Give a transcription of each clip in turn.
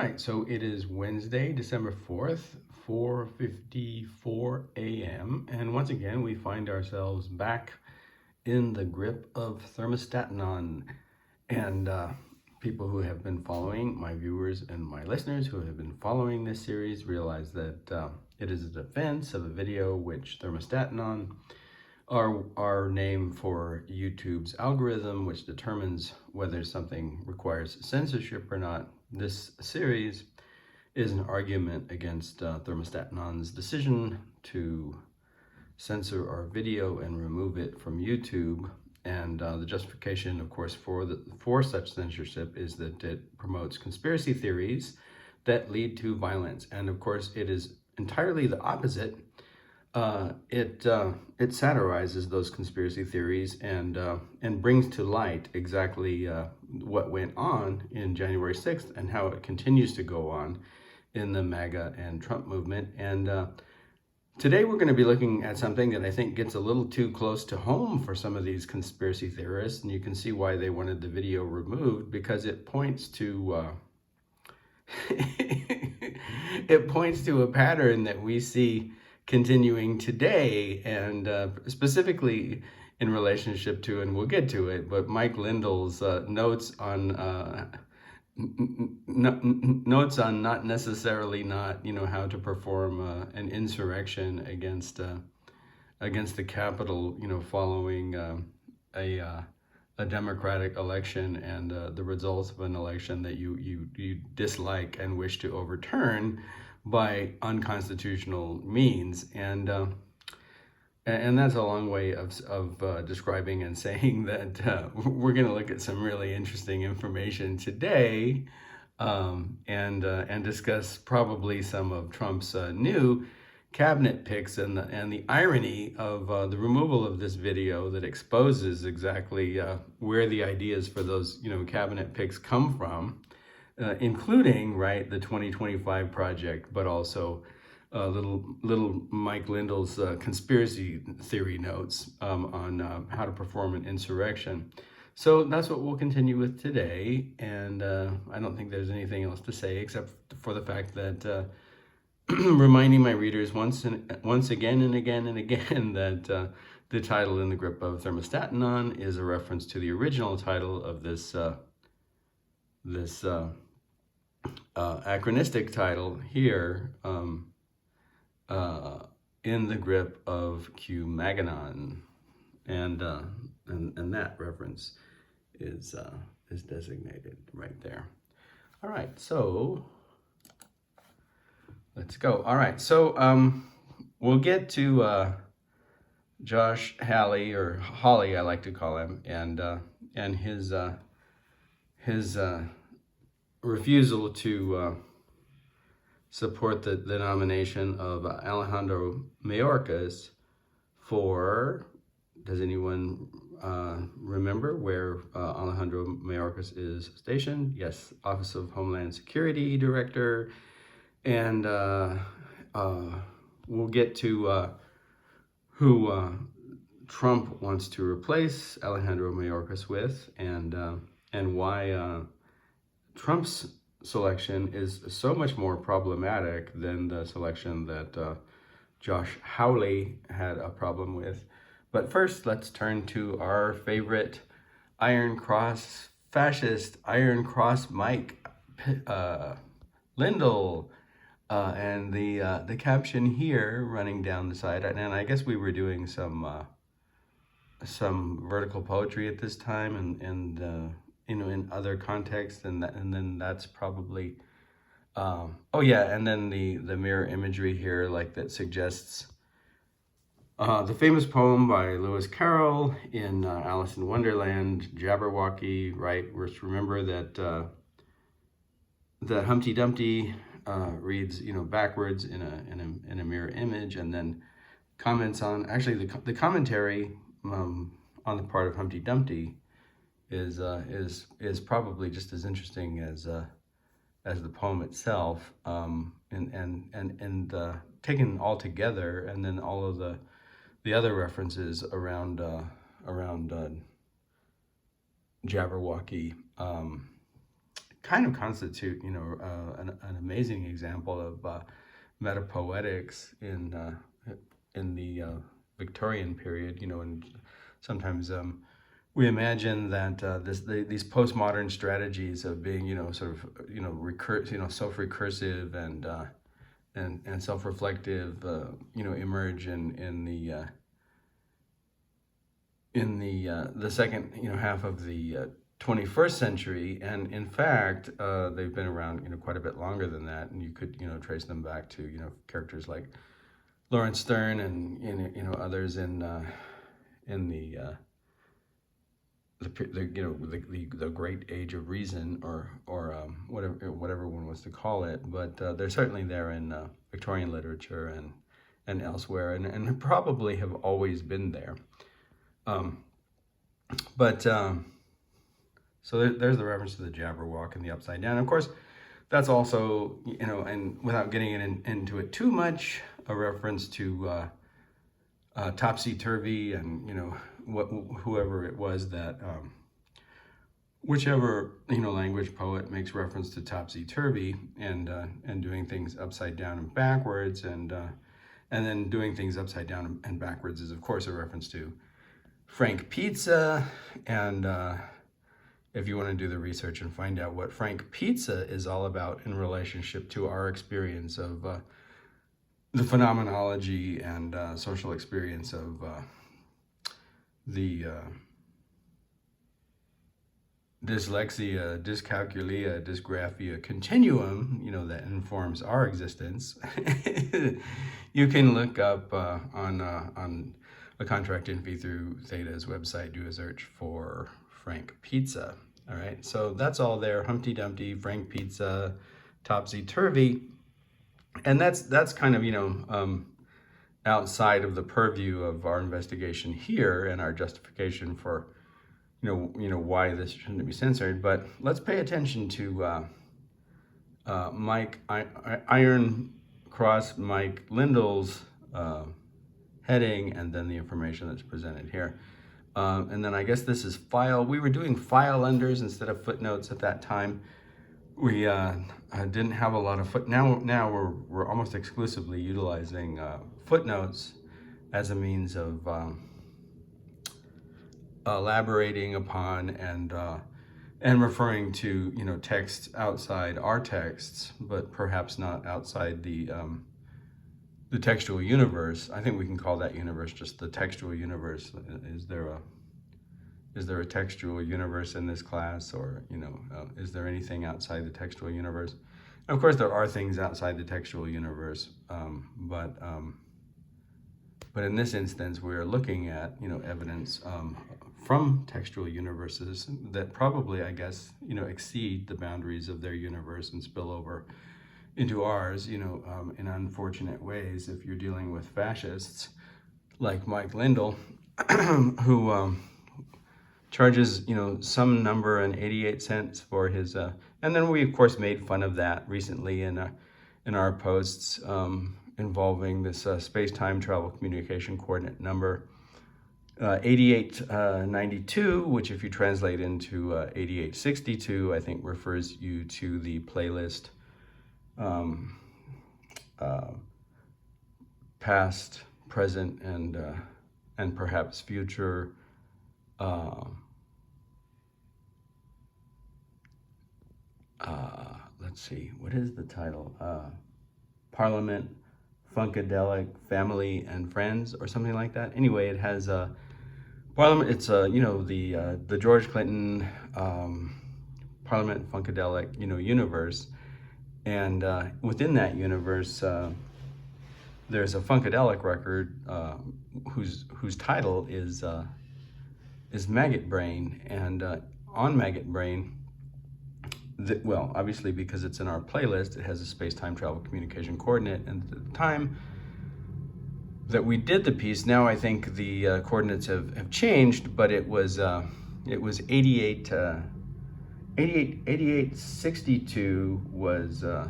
right, so it is Wednesday, December 4th, 4:54 a.m. And once again, we find ourselves back in the grip of ThermostatAnon. And people who have been following, my viewers and my listeners who have been following this series, realize that it is a defense of a video which ThermostatAnon, our name for YouTube's algorithm, which determines whether something requires censorship or not. This series is an argument against ThermostatAnon's decision to censor our video and remove it from YouTube. And the justification, of course, for such censorship is that it promotes conspiracy theories that lead to violence. And of course, it is entirely the opposite. It satirizes those conspiracy theories and brings to light exactly what went on in January 6th and how it continues to go on in the MAGA and Trump movement. And today we're going to be looking at something that I think gets a little too close to home for some of these conspiracy theorists, and you can see why they wanted the video removed, because it points to it points to a pattern that we see continuing today, and specifically in relationship to, and we'll get to it, but Mike Lindell's notes on not necessarily how to perform an insurrection against the Capitol, following a democratic election and the results of an election that you dislike and wish to overturn by unconstitutional means. And that's a long way of describing and saying that we're going to look at some really interesting information today, and discuss probably some of Trump's new cabinet picks and the irony of the removal of this video that exposes exactly where the ideas for those cabinet picks come from, including the 2025 project, but also little Mike Lindell's conspiracy theory notes on how to perform an insurrection. So that's what we'll continue with today, and I don't think there's anything else to say except for the fact that reminding my readers once again and again and again that the title "In the Grip of ThermostatAnon" is a reference to the original title of this anachronistic title here, "In the Grip of Q-MAGAnon," and that reference is designated right there. All right, so let's go. All right, so we'll get to Josh Hawley, or Hawley, I like to call him, and his refusal to support the nomination of Alejandro Mayorkas for, does anyone remember where Alejandro Mayorkas is stationed? Yes, Office of Homeland Security Director. And we'll get to who Trump wants to replace Alejandro Mayorkas with, and why Trump's selection is so much more problematic than the selection that Josh Hawley had a problem with. But first, let's turn to our favorite Iron Cross fascist, Iron Cross Mike Lindell, and the caption here running down the side. And I guess we were doing some vertical poetry at this time, and in other contexts, and then that's probably oh yeah, and then the mirror imagery here, that suggests the famous poem by Lewis Carroll in Alice in Wonderland, Jabberwocky, right? Let's remember that that Humpty Dumpty reads backwards in a mirror image, and then comments on, actually the commentary on the part of Humpty Dumpty is probably just as interesting as the poem itself, and taken all together, and then all of the other references around Jabberwocky kind of constitute, an amazing example of metapoetics in the Victorian period, and sometimes we imagine that these postmodern strategies of being, sort of, self-recursive and self-reflective, emerge in the second, half of the 21st century, and in fact, they've been around, quite a bit longer than that, and you could, trace them back to, characters like Lawrence Stern and others in the great age of reason, or whatever one wants to call it. But they're certainly there in Victorian literature and elsewhere, and probably have always been there. So there's the reference to the Jabberwock and the Upside Down. Of course, that's also, and without getting into it too much, a reference to topsy-turvy and, whoever it was that, whichever, language poet makes reference to topsy-turvy and doing things upside down and backwards, and then doing things upside down and backwards is, of course, a reference to Frank Pizza. And if you want to do the research and find out what Frank Pizza is all about in relationship to our experience of the phenomenology and social experience of the dyslexia, dyscalculia, dysgraphia continuum, that informs our existence, you can look up on a contract info through Theta's website, do a search for Frank Pizza. All right, so that's all there. Humpty Dumpty, Frank Pizza, topsy-turvy, and that's kind of, outside of the purview of our investigation here and our justification for, why this shouldn't be censored. But let's pay attention to Mike Iron Cross Mike Lindell's heading, and then the information that's presented here. And then I guess this is file. We were doing file unders instead of footnotes at that time. We didn't have a lot of now we're almost exclusively utilizing footnotes as a means of elaborating upon and referring to, texts outside our texts, but perhaps not outside the textual universe. I think we can call that universe just the textual universe. Is there a textual universe in this class, or is there anything outside the textual universe? And of course, there are things outside the textual universe, but in this instance, we're looking at evidence from textual universes that probably, I guess, exceed the boundaries of their universe and spill over into ours, in unfortunate ways. If you're dealing with fascists like Mike Lindell, who charges, some number and 88 cents for his, and then we of course made fun of that recently in our posts involving this space-time travel communication coordinate number 8892, which if you translate into 8862, I think refers you to the playlist past, present, and perhaps future let's see, what is the title? Parliament, Funkadelic, Family and Friends, or something like that. Anyway, it has Parliament. It's the George Clinton Parliament Funkadelic universe, and within that universe, there's a Funkadelic record whose title is Maggot Brain, and on Maggot Brain, well, obviously because it's in our playlist, it has a space-time travel communication coordinate, and at the time that we did the piece, now I think the coordinates have changed, but it was 8862 was the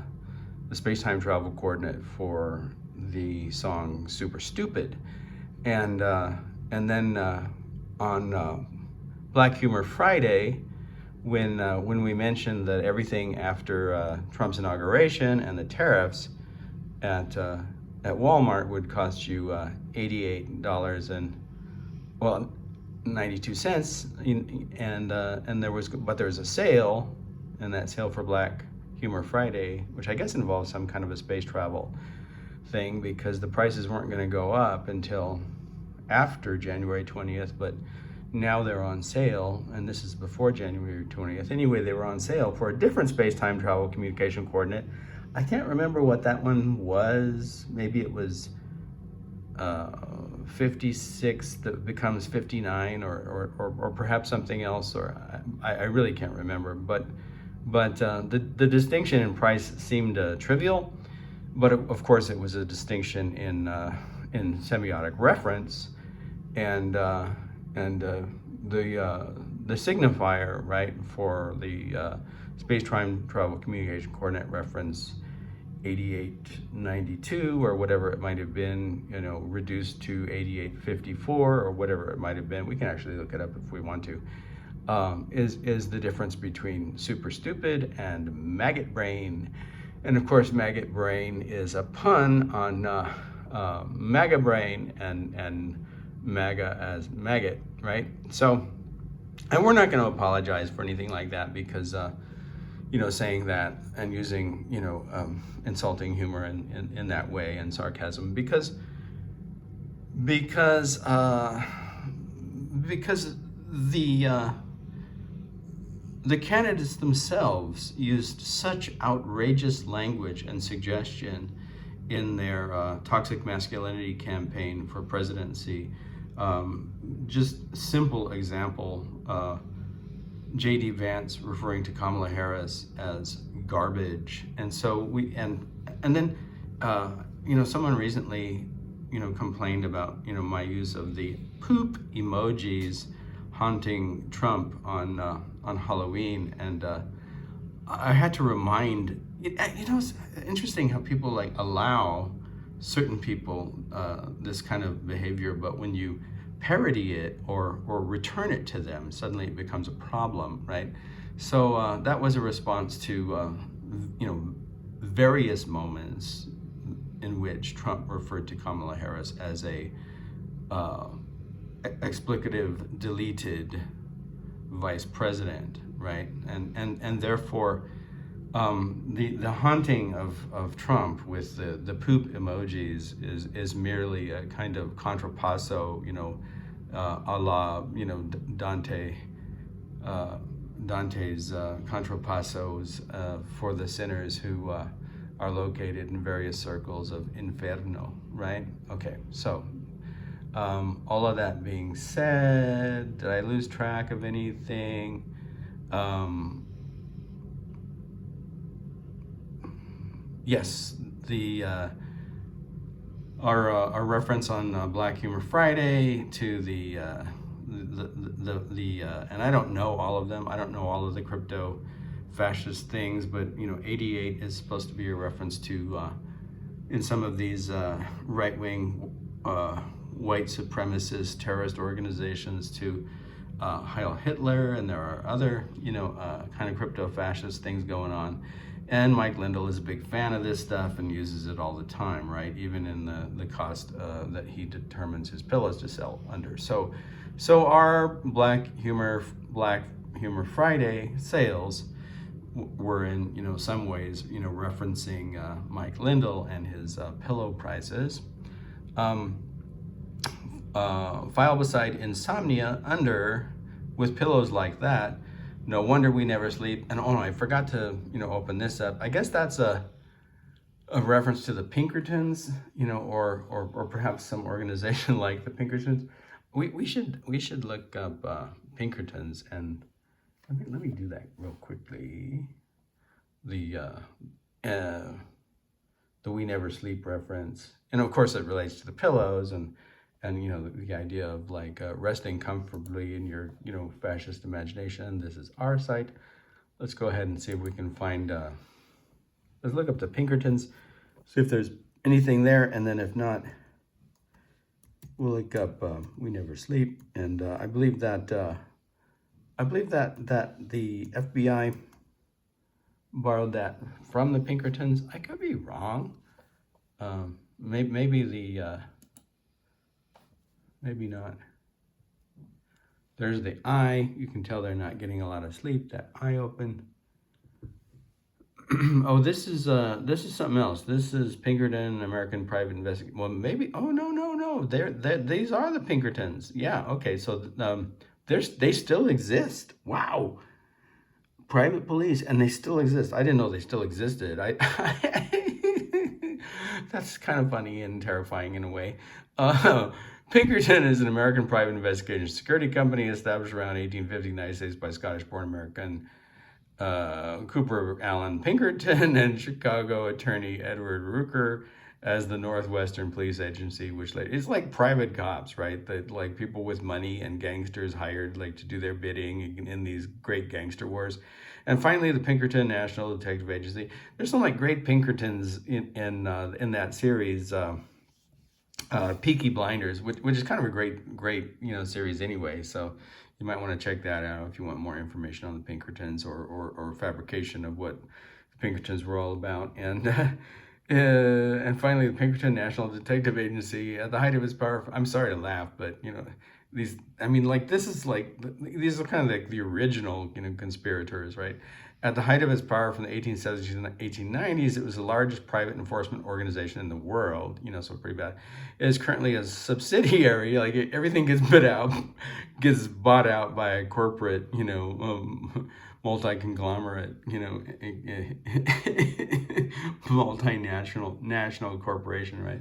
space-time travel coordinate for the song Super Stupid, and then on Black Humor Friday, when we mentioned that everything after Trump's inauguration and the tariffs at Walmart would cost you $88 and, well, 92 cents, and there was a sale, and that sale for Black Humor Friday, which I guess involves some kind of a space travel thing, because the prices weren't going to go up until after January 20th, but now they're on sale, and this is before January 20th. Anyway, they were on sale for a different space-time travel communication coordinate. I can't remember what that one was. Maybe it was 56 that becomes 59, or perhaps something else, or I really can't remember. But the distinction in price seemed trivial, but of course it was a distinction in semiotic reference, and the signifier, right, for the space-time travel communication coordinate reference 8892 or whatever it might have been, reduced to 8854 or whatever it might have been. We can actually look it up if we want to. Is the difference between super stupid and maggot brain. And of course, maggot brain is a pun on MAGA brain and MAGA as maggot, right? So, and we're not going to apologize for anything like that, because saying that and using insulting humor in that way, and sarcasm, because the candidates themselves used such outrageous language and suggestion in their toxic masculinity campaign for presidency. Just simple example, J.D. Vance referring to Kamala Harris as garbage. And so and then someone recently complained about my use of the poop emojis haunting Trump on Halloween, and I had to remind it's interesting how people allow certain people this kind of behavior, but when you parody it or return it to them, suddenly it becomes a problem, right? So that was a response to various moments in which Trump referred to Kamala Harris as a explicative deleted vice president, right? And therefore the haunting of Trump with the poop emojis is merely a kind of contrapasso, a la Dante's contrapassos for the sinners who are located in various circles of Inferno, right? Okay, so all of that being said, did I lose track of anything? Yes, our reference on Black Humor Friday to the and I don't know all of them. I don't know all of the crypto fascist things, but 88 is supposed to be a reference to in some of these right-wing white supremacist terrorist organizations to Heil Hitler, and there are other kind of crypto fascist things going on. And Mike Lindell is a big fan of this stuff and uses it all the time, right? Even in the cost that he determines his pillows to sell under. So our Black Humor Friday sales were in some ways referencing Mike Lindell and his pillow prices. File beside insomnia under with pillows like that. No wonder we never sleep. And oh no, I forgot to open this up. I guess that's a reference to the Pinkertons, or perhaps some organization like the Pinkertons. We should look up Pinkertons, and let me do that real quickly. The we never sleep reference, and of course it relates to the pillows and the idea of resting comfortably in your fascist imagination. This is our site. Let's go ahead and see if we can find let's look up the Pinkertons, see if there's anything there, and then if not, we'll look up we never sleep. And I believe that I believe that the FBI borrowed that from the Pinkertons. I could be wrong. Maybe maybe not. There's the eye. You can tell they're not getting a lot of sleep. That eye open. Oh, this is something else. This is Pinkerton, American Private Investigator. Well, maybe. Oh, no. These are the Pinkertons. Yeah. Okay. So they still exist. Wow. Private police, and they still exist. I didn't know they still existed. That's kind of funny and terrifying in a way. Pinkerton is an American private investigation security company established around 1850 in the United States by Scottish-born American Cooper Allen Pinkerton and Chicago attorney Edward Rooker as the Northwestern Police Agency, which it's like private cops, right? That like people with money and gangsters hired like to do their bidding in these great gangster wars. And finally, the Pinkerton National Detective Agency. There's some like great Pinkertons in that series, Peaky Blinders, which is kind of a great series anyway. So you might want to check that out if you want more information on the Pinkertons or fabrication of what the Pinkertons were all about. And finally, the Pinkerton National Detective Agency, at the height of its power. I'm sorry to laugh, but these. I mean, like this is like these are kind of like the original conspirators, right? At the height of its power from the 1870s and 1890s, it was the largest private enforcement organization in the world, so pretty bad. It is currently a subsidiary, like everything gets bought out by a corporate, multi-conglomerate, national corporation, right?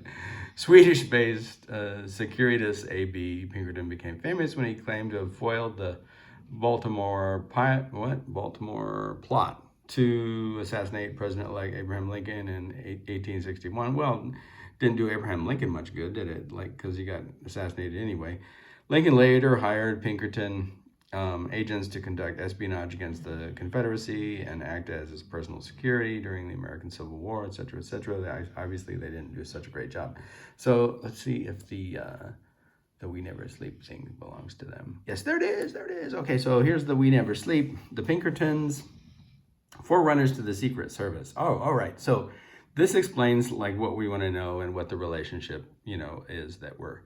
Swedish-based Securitas AB, Pinkerton became famous when he claimed to have foiled the Baltimore plot to assassinate President-elect Abraham Lincoln in 1861. Well, didn't do Abraham Lincoln much good, did it? Like, because he got assassinated anyway. Lincoln later hired Pinkerton agents to conduct espionage against the Confederacy and act as his personal security during the American Civil War, etc., etc. Obviously, they didn't do such a great job. So let's see if the We Never Sleep thing belongs to them. Yes, there it is. Okay, so here's the We Never Sleep. The Pinkertons, forerunners to the Secret Service. Oh, all right. So this explains like what we want to know and what the relationship, is that we're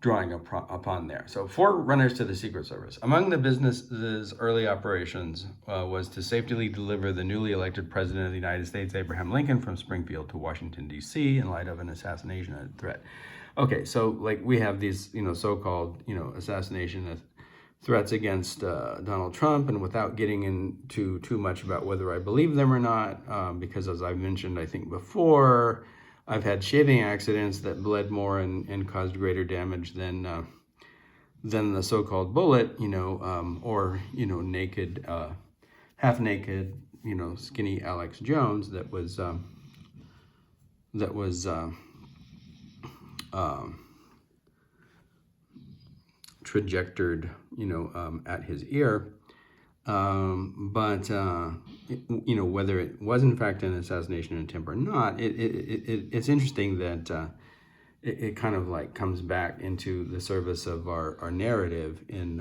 drawing upon there. So forerunners to the Secret Service. Among the business's early operations was to safely deliver the newly elected President of the United States, Abraham Lincoln, from Springfield to Washington, D.C. in light of an assassination threat. Okay, so like we have these, so-called, assassination threats against Donald Trump, and without getting into too much about whether I believe them or not, because as I've mentioned, I think before, I've had shaving accidents that bled more and caused greater damage than the so-called bullet, or naked, half-naked, skinny Alex Jones that was trajectored, at his ear. But whether it was in fact an assassination attempt or not, it's interesting that it kind of like comes back into the service of our narrative in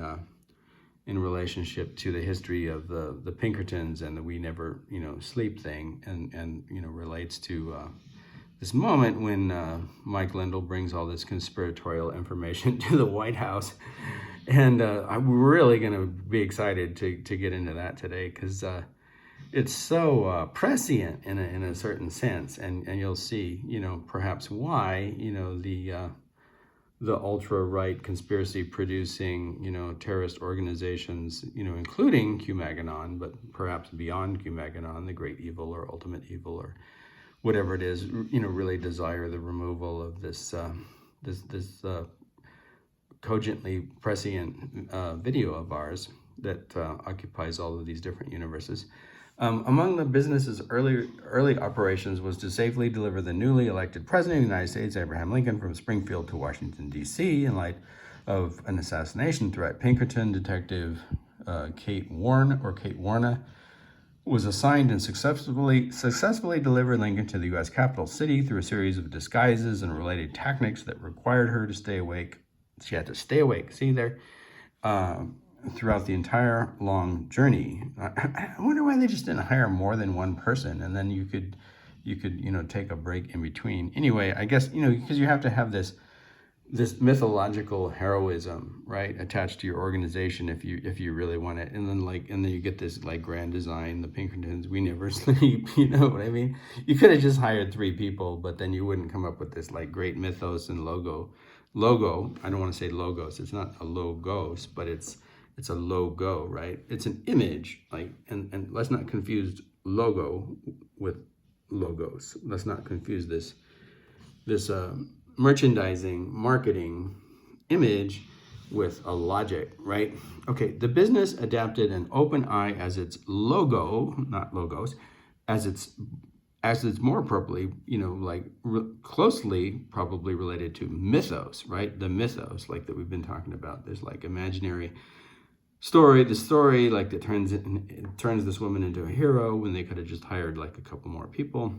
relationship to the history of the Pinkertons and the We Never Sleep thing, and relates to this moment when Mike Lindell brings all this conspiratorial information to the White House. And I'm really going to be excited to get into that today, because it's so prescient in a certain sense, and you'll see, perhaps why, the ultra-right conspiracy producing, terrorist organizations, including Q-MAGAnon, but perhaps beyond Q-MAGAnon, the great evil or ultimate evil or whatever it is, really desire the removal of this cogently prescient video of ours that occupies all of these different universes. Among the business's early operations was to safely deliver the newly elected President of the United States, Abraham Lincoln, from Springfield to Washington, D.C. in light of an assassination threat. Pinkerton detective Kate Warner was assigned and successfully delivered Lincoln to the U.S. capital city through a series of disguises and related tactics that required her to stay awake. She had to stay awake. See there? throughout the entire long journey. I wonder why they just didn't hire more than one person, and then you could take a break in between. Anyway, I guess because you have to have this mythological heroism, right, attached to your organization if you really want it. And then you get this grand design, the Pinkertons, we never sleep. You know what I mean? You could have just hired 3 people, but then you wouldn't come up with this great mythos and logo. I don't want to say logos. It's not a logos, but it's a logo, right? It's an image, and let's not confuse logo with logos. Let's not confuse this merchandising, marketing image with a logic, right? Okay, the business adapted an open eye as its logo, not logos, as it's more appropriately, closely probably related to mythos, right? The mythos, that we've been talking about, this imaginary story, that turns this woman into a hero when they could have just hired a couple more people.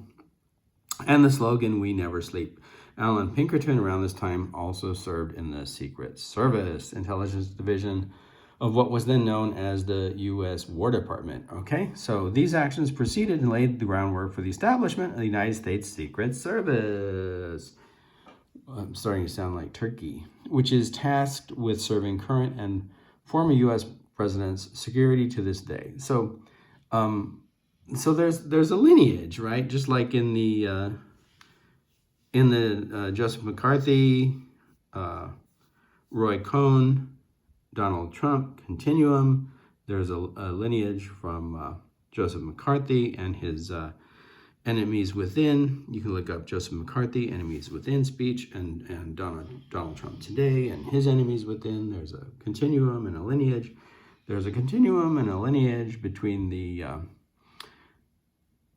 And the slogan, "We never sleep." Alan Pinkerton around this time also served in the Secret Service Intelligence Division of what was then known as the U.S. War Department. Okay, so these actions proceeded and laid the groundwork for the establishment of the United States Secret Service. I'm starting to sound like Turkey, which is tasked with serving current and former U.S. presidents' security to this day. So there's a lineage, right? Just like in the Joseph McCarthy, Roy Cohn, Donald Trump continuum, there's a lineage from Joseph McCarthy and his enemies within. You can look up Joseph McCarthy, enemies within speech, and Donald Trump today and his enemies within. There's a continuum and a lineage. There's a continuum and a lineage between the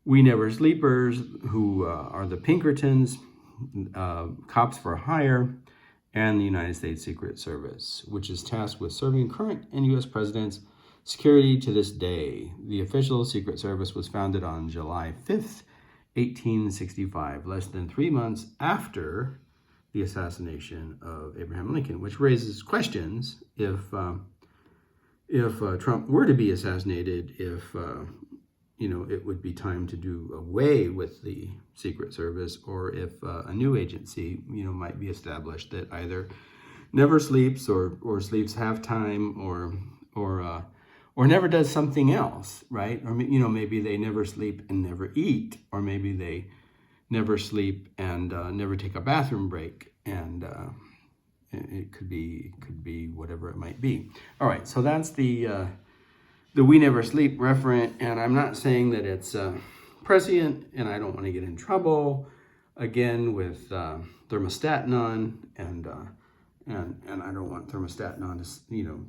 We Never Sleepers, who are the Pinkertons, cops for hire, and the United States Secret Service, which is tasked with serving current and U.S. presidents' security to this day. The official Secret Service was founded on July 5th, 1865, less than 3 months after the assassination of Abraham Lincoln, which raises questions if Trump were to be assassinated, if it would be time to do away with the Secret Service, or if a new agency, might be established that either never sleeps or sleeps half time or never does something else, right? Or maybe they never sleep and never eat, or maybe they never sleep and never take a bathroom break, and it could be whatever it might be. All right, so that's the We Never Sleep referent, and I'm not saying that it's prescient, and I don't want to get in trouble again with ThermostatAnon, and I don't want ThermostatAnon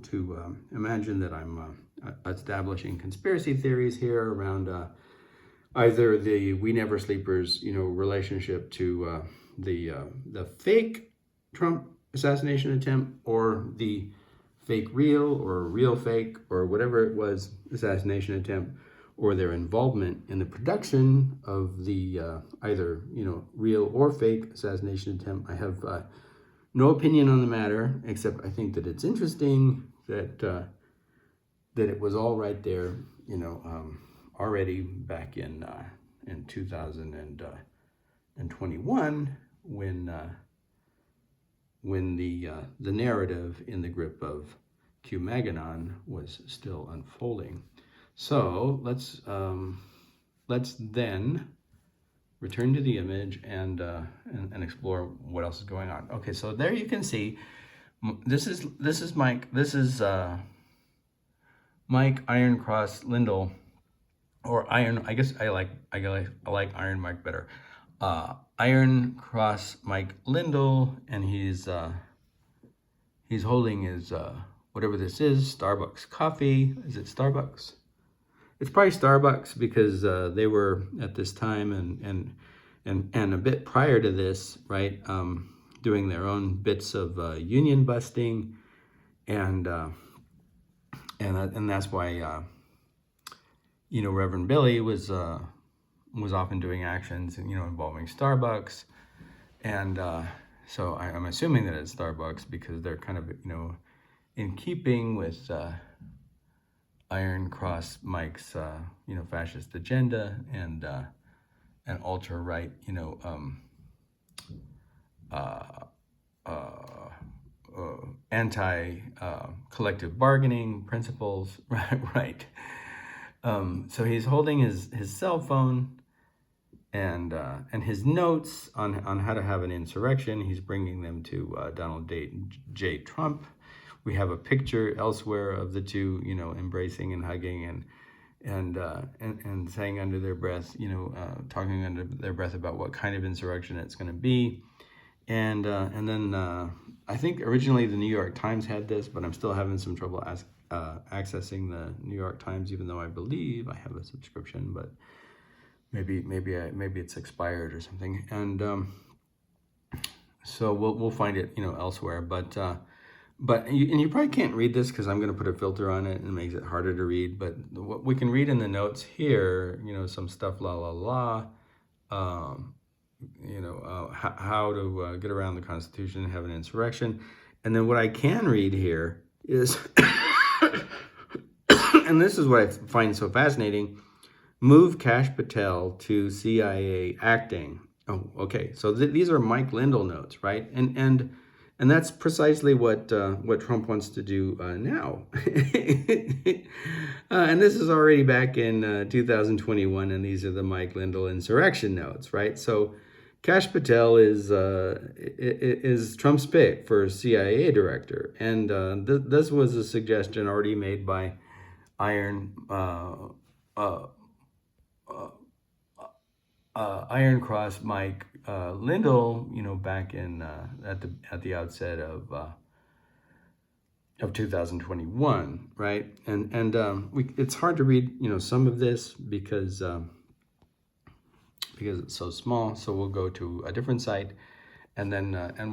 to imagine that I'm establishing conspiracy theories here around either the We Never Sleepers relationship to the fake Trump assassination attempt, or the fake real or real fake or whatever it was assassination attempt, or their involvement in the production of the either real or fake assassination attempt. I have no opinion on the matter, except I think that it's interesting that it was all right there, already back in 2021 when the narrative in the Grip of MQ-MAGAn was still unfolding. So let's then return to the image and explore what else is going on. Okay, so there you can see this is Mike. This is Mike Iron Cross Lindell, or Iron. I guess I like Iron Mike better. Iron Cross Mike Lindell, and he's holding his whatever this is, Starbucks coffee. Is it Starbucks? It's probably Starbucks, because they were at this time and a bit prior to this, right, doing their own bits of union busting, and that's why Reverend Billy was often doing actions involving Starbucks, and so I'm assuming that it's Starbucks, because they're kind of in keeping with Iron Cross Mike's fascist agenda and ultra right anti collective bargaining principles, right? So he's holding his cell phone and his notes on how to have an insurrection. He's bringing them to Donald J. Trump. We have a picture elsewhere of the two, embracing and hugging and saying under their breath, talking under their breath about what kind of insurrection it's going to be. And then I think originally the New York Times had this, but I'm still having some trouble accessing the New York Times, even though I believe I have a subscription, but maybe it's expired or something. And so we'll find it elsewhere. But you probably can't read this because I'm going to put a filter on it and it makes it harder to read. But what we can read in the notes here, some stuff, how to get around the Constitution and have an insurrection. And then what I can read here is, and this is what I find so fascinating, move Kash Patel to CIA acting. Oh, okay. So these are Mike Lindell notes, right? And that's precisely what Trump wants to do now. And this is already back in 2021, and these are the Mike Lindell insurrection notes, right? So Kash Patel is Trump's pick for CIA director, and this was a suggestion already made by Iron Cross Mike Lindell, back in at the outset of 2021, right? And it's hard to read, some of this because it's so small. So we'll go to a different site, and then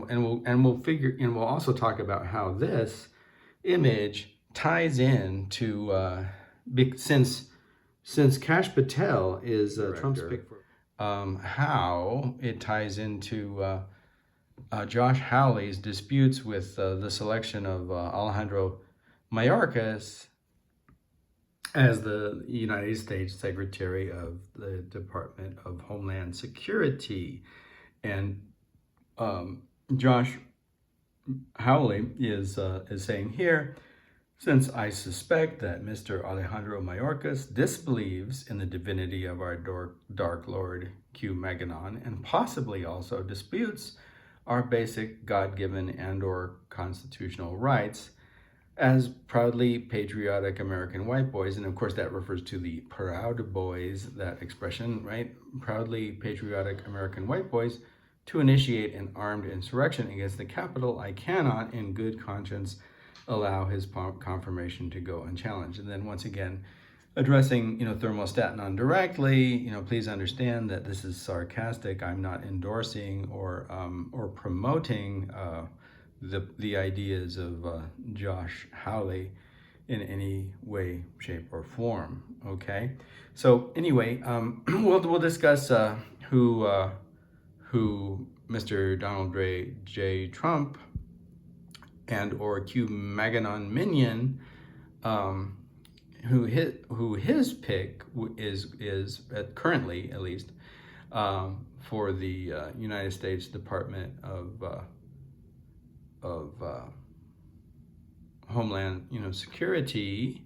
we'll also talk about how this image ties in to since Kash Patel is Trump's pick for. How it ties into Josh Hawley's disputes with the selection of Alejandro Mayorkas as the United States Secretary of the Department of Homeland Security. And Josh Hawley is saying here, since I suspect that Mr. Alejandro Mayorkas disbelieves in the divinity of our Dark Lord Q-MAGAnon and possibly also disputes our basic God-given and/or constitutional rights as proudly patriotic American white boys, and of course that refers to the Proud Boys, that expression, right? Proudly patriotic American white boys, to initiate an armed insurrection against the Capitol, I cannot, in good conscience, allow his confirmation to go unchallenged. And then once again, addressing ThermostatAnon directly, please understand that this is sarcastic. I'm not endorsing or promoting the ideas of Josh Hawley in any way, shape, or form. Okay. So anyway, we'll discuss who Mr. Donald J. Trump and or Q-MAGAnon minion, who his pick is currently, at least, for the United States Department of Homeland Security,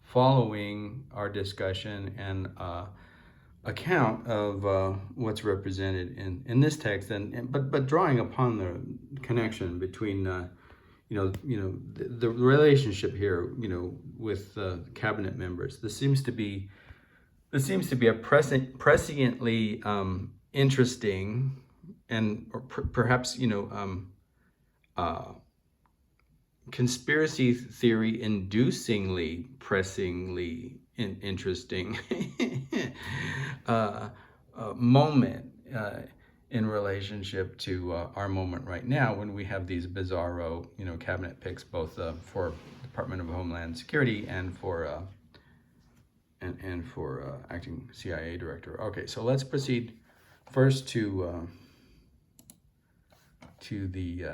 following our discussion and account of what's represented in this text, but drawing upon the connection between the relationship here with cabinet members. This seems to be a presciently interesting and perhaps conspiracy theory inducingly pressingly interesting moment in relationship to our moment right now, when we have these bizarro cabinet picks, both for Department of Homeland Security and for acting CIA director. Okay, so let's proceed first to the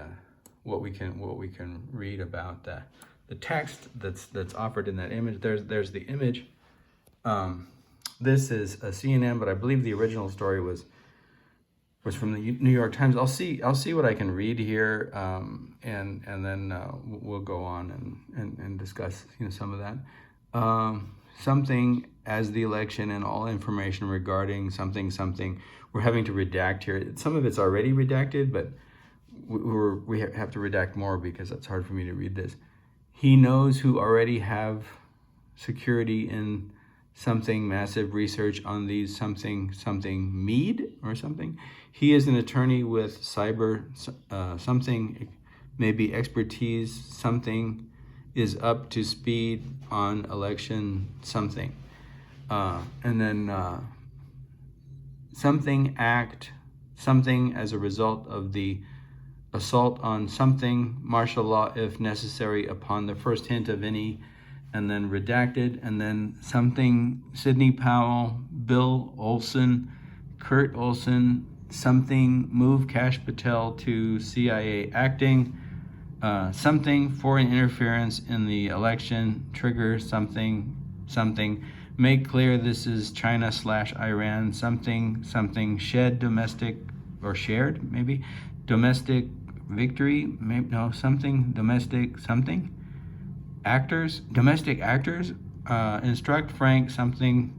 what we can read about text that's offered in that image. There's the image. This is a CNN, but I believe the original story was from the New York Times. I'll see what I can read here, and then we'll go on and discuss some of that. Something as the election and all information regarding something we're having to redact here. Some of it's already redacted, but we have to redact more because it's hard for me to read this. He knows who already have security in something massive research on these something Mead or something. He is an attorney with cyber something, maybe expertise, something is up to speed on election something. And then something act, something as a result of the assault on something, martial law if necessary upon the first hint of any, and then redacted, and then something, Sidney Powell, Bill Olson, Kurt Olson, something, move Kash Patel to CIA acting, something, foreign interference in the election, trigger something, make clear this is China/Iran, something, shed domestic, or shared maybe, domestic victory, maybe, no, something, domestic something, domestic actors, instruct Frank something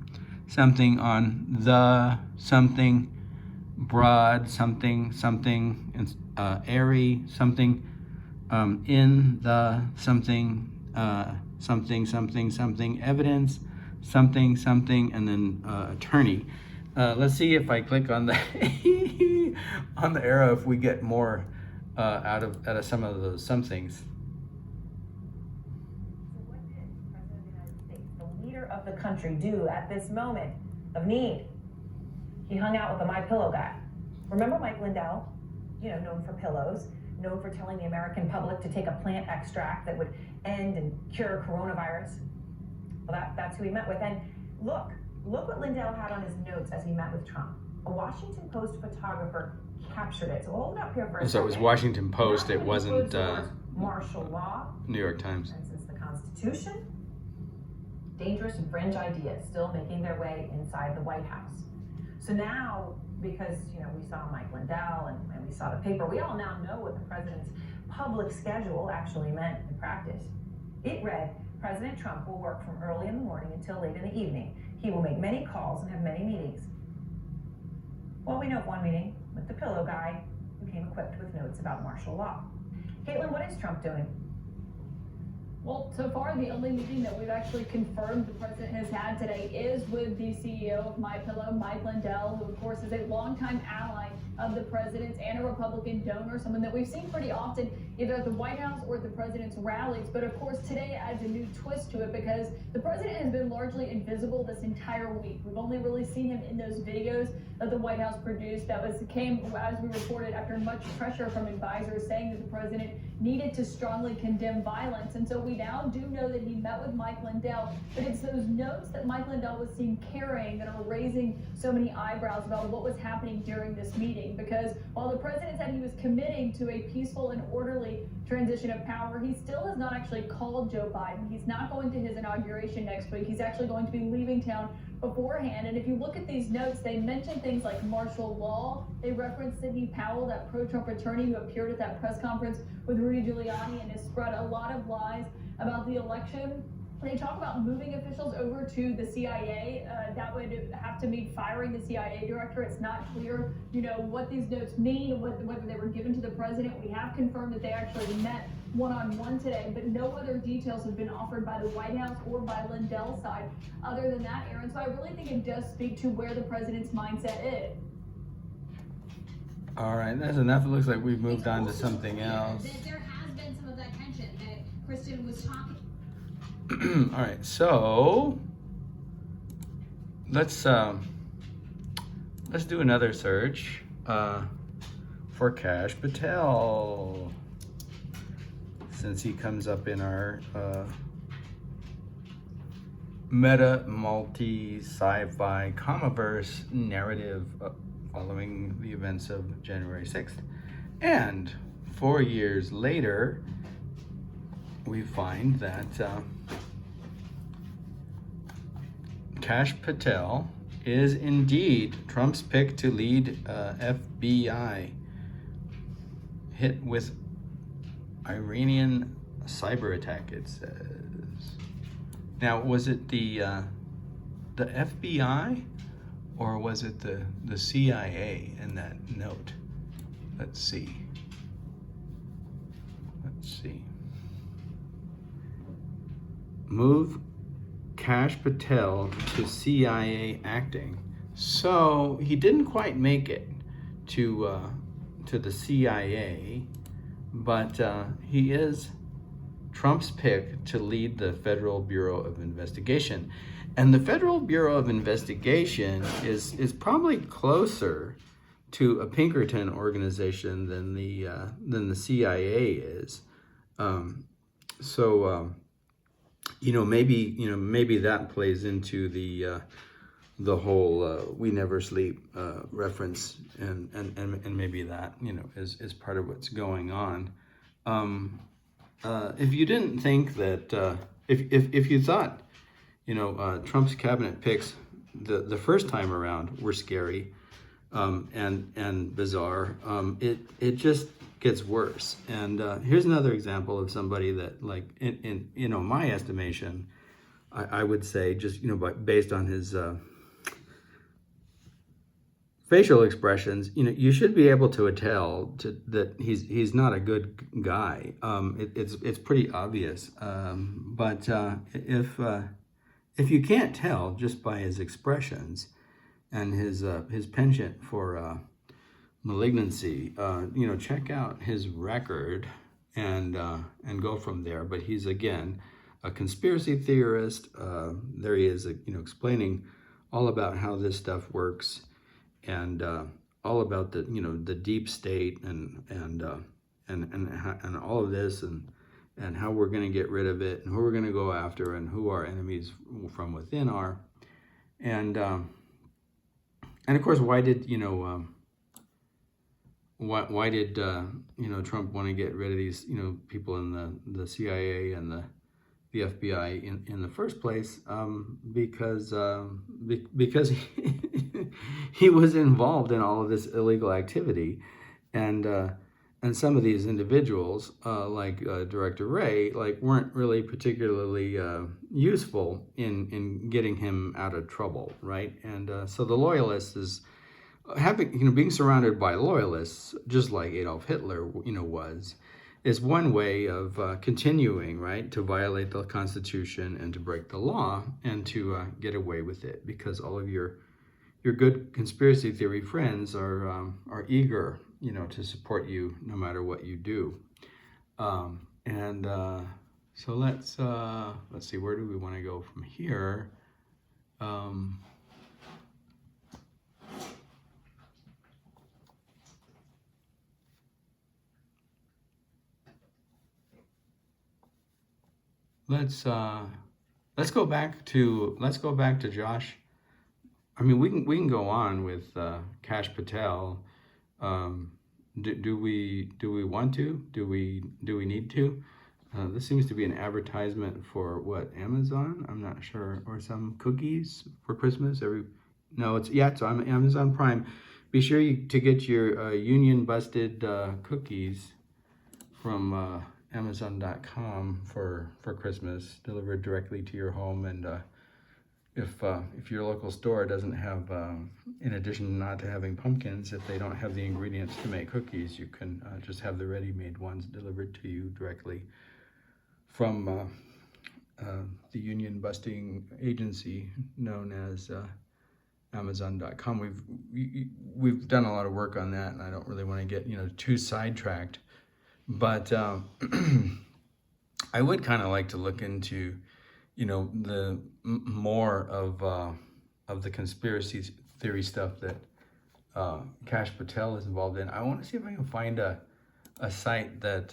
on the something, broad something, airy something, in the something, evidence, something, and then attorney. Let's see if I click on the on the arrow if we get more out of some of those somethings. So what did the President of the United States, the leader of the country, do at this moment of need? He hung out with the My Pillow guy. Remember Mike Lindell, known for pillows, known for telling the American public to take a plant extract that would end and cure coronavirus? Well, that's who he met with. And look what Lindell had on his notes as he met with Trump. A Washington Post photographer captured it. So hold it up here for a second. So it was Washington Post. It wasn't martial law. New York Times. And since the Constitution, dangerous and fringe ideas still making their way inside the White House. So now, because we saw Mike Lindell and we saw the paper, we all now know what the president's public schedule actually meant in practice. It read, President Trump will work from early in the morning until late in the evening. He will make many calls and have many meetings. Well, we know of one meeting with the pillow guy who came equipped with notes about martial law. Caitlin, what is Trump doing? Well, so far, the only meeting that we've actually confirmed the president has had today is with the CEO of MyPillow, Mike Lindell, who, of course, is a longtime ally of the president's and a Republican donor, someone that we've seen pretty often either at the White House or at the president's rallies. But, of course, today adds a new twist to it because the president has been largely invisible this entire week. We've only really seen him in those videos that the White House produced that came, as we reported, after much pressure from advisors saying that the president needed to strongly condemn violence. And so we now do know that he met with Mike Lindell, but it's those notes that Mike Lindell was seen carrying that are raising so many eyebrows about what was happening during this meeting. Because while the president said he was committing to a peaceful and orderly transition of power, he still has not actually called Joe Biden. He's not going to his inauguration next week. He's actually going to be leaving town beforehand. And if you look at these notes, they mention things like martial law. They reference Sidney Powell, that pro-Trump attorney who appeared at that press conference with Rudy Giuliani and has spread a lot of lies about the election. They talk about moving officials over to the CIA. That would have to mean firing the CIA director. It's not clear, what these notes mean, whether they were given to the president. We have confirmed that they actually met one-on-one today, but no other details have been offered by the White House or by Lindell's side other than that, Aaron. So I really think it does speak to where the president's mindset is. All right, that's enough. It looks like we've moved on to something else. There has been some of that tension that Kristen was talking. All right, so let's do another search for Kash Patel, since he comes up in our meta multi-sci-fi comiverse narrative following the events of January 6th. And 4 years later, we find that Kash Patel is indeed Trump's pick to lead FBI, hit with Iranian cyber attack, it says. Now, was it the FBI, or was it the CIA in that note? Let's see. Move Kash Patel to CIA acting. So he didn't quite make it to the CIA, but he is Trump's pick to lead the Federal Bureau of Investigation. And the Federal Bureau of Investigation is probably closer to a Pinkerton organization than the CIA is. Maybe that plays into the whole "we never sleep" reference, and maybe that is part of what's going on. If you didn't think that, if you thought Trump's cabinet picks the first time around were scary and bizarre, it just gets worse. And here's another example of somebody that, like, in my estimation, I would say, just based on his facial expressions, you should be able to tell that he's not a good guy. It's pretty obvious. But if you can't tell just by his expressions and his penchant for malignancy, check out his record and go from there. But he's, again, a conspiracy theorist. There he is, explaining all about how this stuff works, and all about the deep state and all of this, and how we're going to get rid of it, and who we're going to go after, and who our enemies from within are, and of course, why did Trump want to get rid of these people in the CIA and the FBI in the first place? Because he was involved in all of this illegal activity, and some of these individuals, like Director Wray, weren't really particularly useful in getting him out of trouble, right? And so the loyalists is being surrounded by loyalists, just like Adolf Hitler, is one way of continuing, right, to violate the Constitution and to break the law and to get away with it, because all of your good conspiracy theory friends are eager, to support you no matter what you do. So let's see, where do we want to go from here? Let's go back to Josh. I mean, we can go on with Kash Patel. Do we want to? Do we need to? This seems to be an advertisement for what, Amazon? I'm not sure, or some cookies for Christmas. It's on Amazon Prime. Be sure to get your union busted cookies from Amazon.com for Christmas, delivered directly to your home. And if your local store doesn't have, in addition to not having pumpkins, if they don't have the ingredients to make cookies, you can just have the ready-made ones delivered to you directly from the union busting agency known as Amazon.com. We've done a lot of work on that, and I don't really want to get too sidetracked. But I would kind of like to look into, the more of the conspiracy theory stuff that Kash Patel is involved in. I want to see if I can find a site that,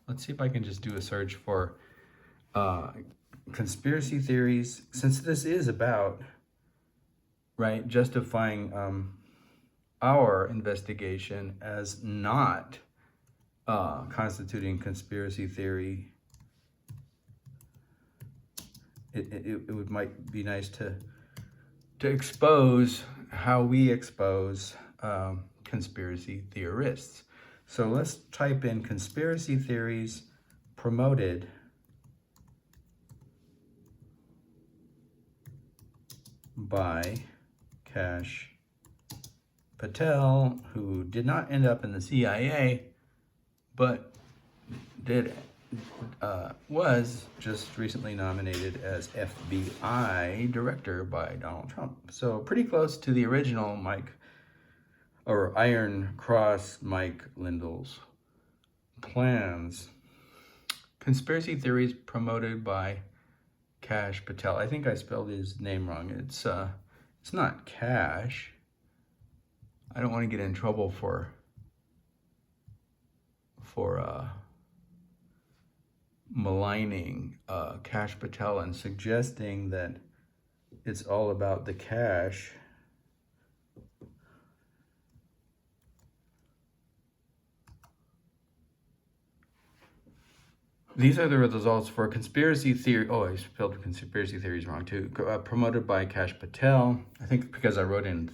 let's see if I can just do a search for conspiracy theories, since this is about, right, justifying our investigation as not constituting conspiracy theory. it might be nice to expose how we expose conspiracy theorists. So let's type in conspiracy theories promoted by Kash Patel, who did not end up in the CIA, but was just recently nominated as FBI director by Donald Trump. So pretty close to the original Iron Cross Mike Lindell's plans. Conspiracy theories promoted by Kash Patel. I think I spelled his name wrong. It's not Kash. I don't want to get in trouble for maligning Kash Patel and suggesting that it's all about the cash. These are the results for conspiracy theory. Oh, I spelled conspiracy theories wrong too. Promoted by Kash Patel. I think because I wrote in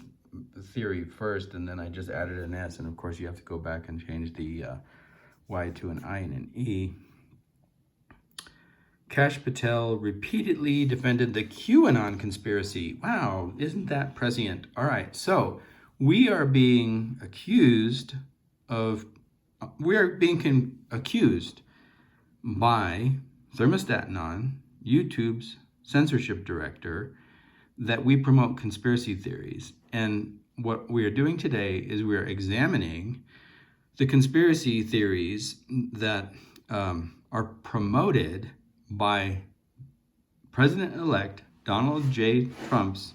theory first and then I just added an S, and of course you have to go back and change the Y to an I and an E. Kash Patel repeatedly defended the QAnon conspiracy. Wow, isn't that prescient? All right, so we are being accused by ThermostatAnon, YouTube's censorship director, that we promote conspiracy theories. And what we are doing today is we are examining the conspiracy theories that are promoted by President-elect Donald J. Trump's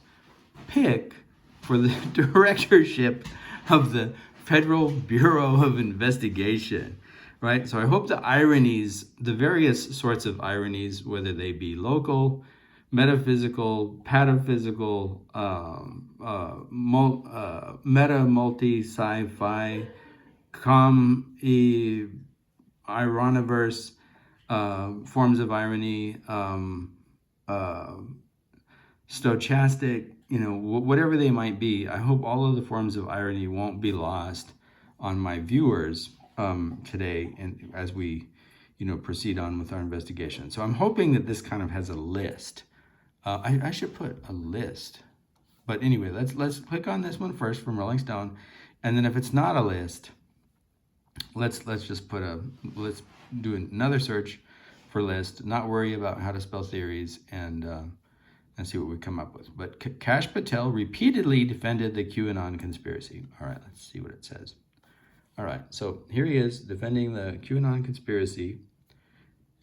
pick for the directorship of the Federal Bureau of Investigation, right? So I hope the ironies, the various sorts of ironies, whether they be local, metaphysical, pataphysical, meta, multi, sci-fi, ironiverse, forms of irony, stochastic, whatever they might be. I hope all of the forms of irony won't be lost on my viewers today, and as we, proceed on with our investigation. So I'm hoping that this kind of has a list. I should put a list, but anyway, let's click on this one first from Rolling Stone, and then if it's not a list, let's do another search for list, not worry about how to spell theories, and see what we come up with. But Kash Patel repeatedly defended the QAnon conspiracy. All right, let's see what it says. All right, so here he is defending the QAnon conspiracy.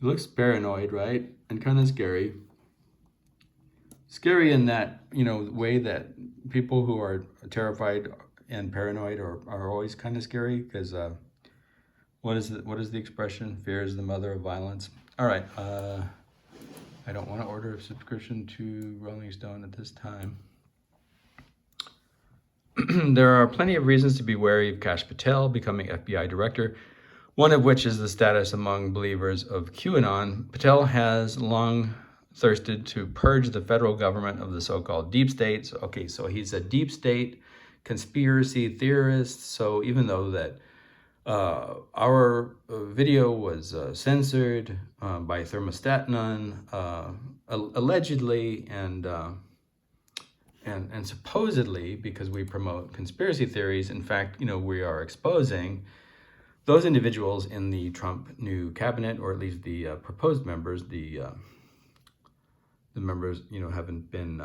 He looks paranoid, right? And kind of scary. Scary in that, way that people who are terrified and paranoid are always kind of scary, because what is the expression? Fear is the mother of violence. All right, I don't want to order a subscription to Rolling Stone at this time. There are plenty of reasons to be wary of Kash Patel becoming FBI director, one of which is the status among believers of QAnon. Patel has long thirsted to purge the federal government of the so-called deep state. Okay, so he's a deep state conspiracy theorist. So even though that our video was censored by ThermostatAnon, allegedly and supposedly, because we promote conspiracy theories, in fact, we are exposing those individuals in the Trump new cabinet, or at least the proposed members. The members, haven't been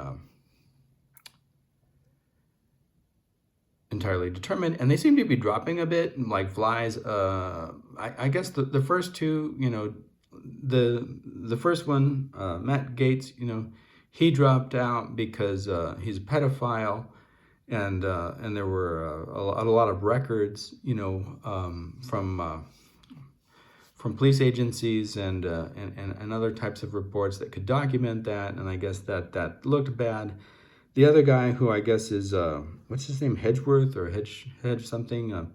entirely determined, and they seem to be dropping a bit like flies. I guess the first two, the first one, Matt Gaetz, he dropped out because he's a pedophile, and there were a lot of records, from police agencies and other types of reports that could document that, and I guess that looked bad. The other guy, who I guess is what's his name, Hedgeworth or Hedge something.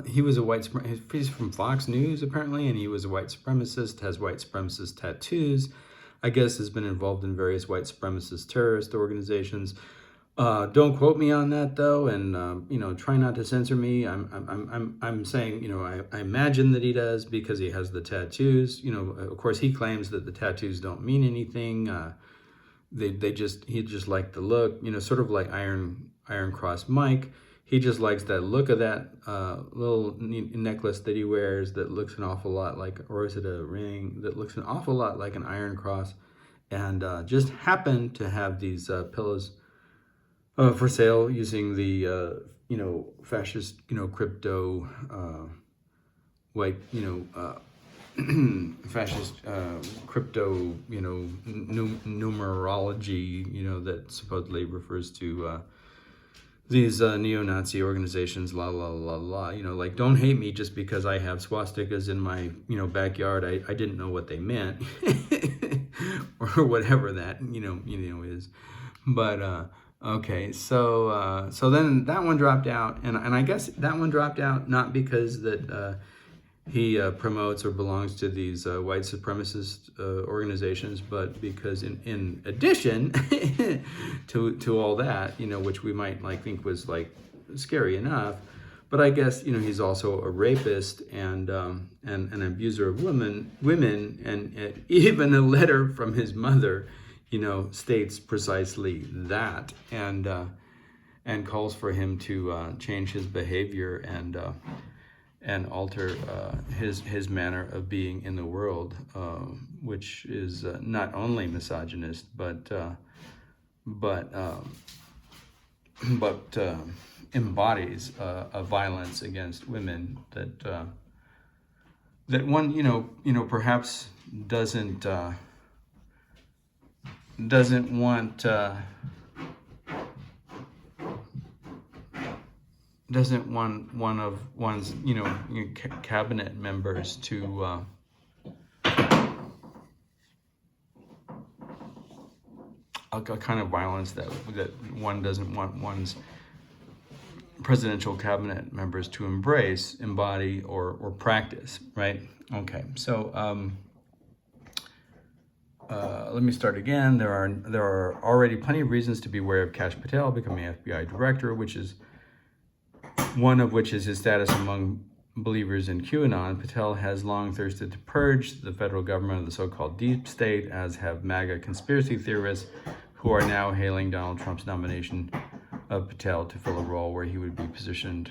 He was he's from Fox News apparently, and he was a white supremacist, has white supremacist tattoos. I guess has been involved in various white supremacist terrorist organizations. Don't quote me on that though, and you know, try not to censor me. I'm saying, you know, I imagine that he does because he has the tattoos. You know, of course, he claims that the tattoos don't mean anything. He just liked the look. You know, sort of like Iron Cross Mike. He just likes that look of that little necklace that he wears that looks an awful lot like, or is it a ring that looks an awful lot like an iron cross, and just happened to have these pillows for sale using the you know, fascist, you know, crypto white, you know, fascist crypto, you know, numerology, you know, that supposedly refers to these neo-Nazi organizations, la la la la. You know, like, don't hate me just because I have swastikas in my, you know, backyard. I didn't know what they meant, or whatever that you know is. But okay, so then that one dropped out, and I guess that one dropped out not because that he promotes or belongs to these white supremacist organizations, but because in addition to all that, you know, which we might like think was like scary enough, but I guess, you know, he's also a rapist and an abuser of women, and even a letter from his mother, you know, states precisely that, and calls for him to change his behavior and alter his manner of being in the world, which is not only misogynist, but embodies a violence against women that one you know perhaps doesn't want one of one's cabinet members to a kind of violence that one doesn't want one's presidential cabinet members to embrace, embody, or practice, right? Okay, so let me start again. There are already plenty of reasons to be wary of Kash Patel becoming FBI director, one of which is his status among believers in QAnon. Patel has long thirsted to purge the federal government of the so-called deep state, as have MAGA conspiracy theorists who are now hailing Donald Trump's nomination of Patel to fill a role where he would be positioned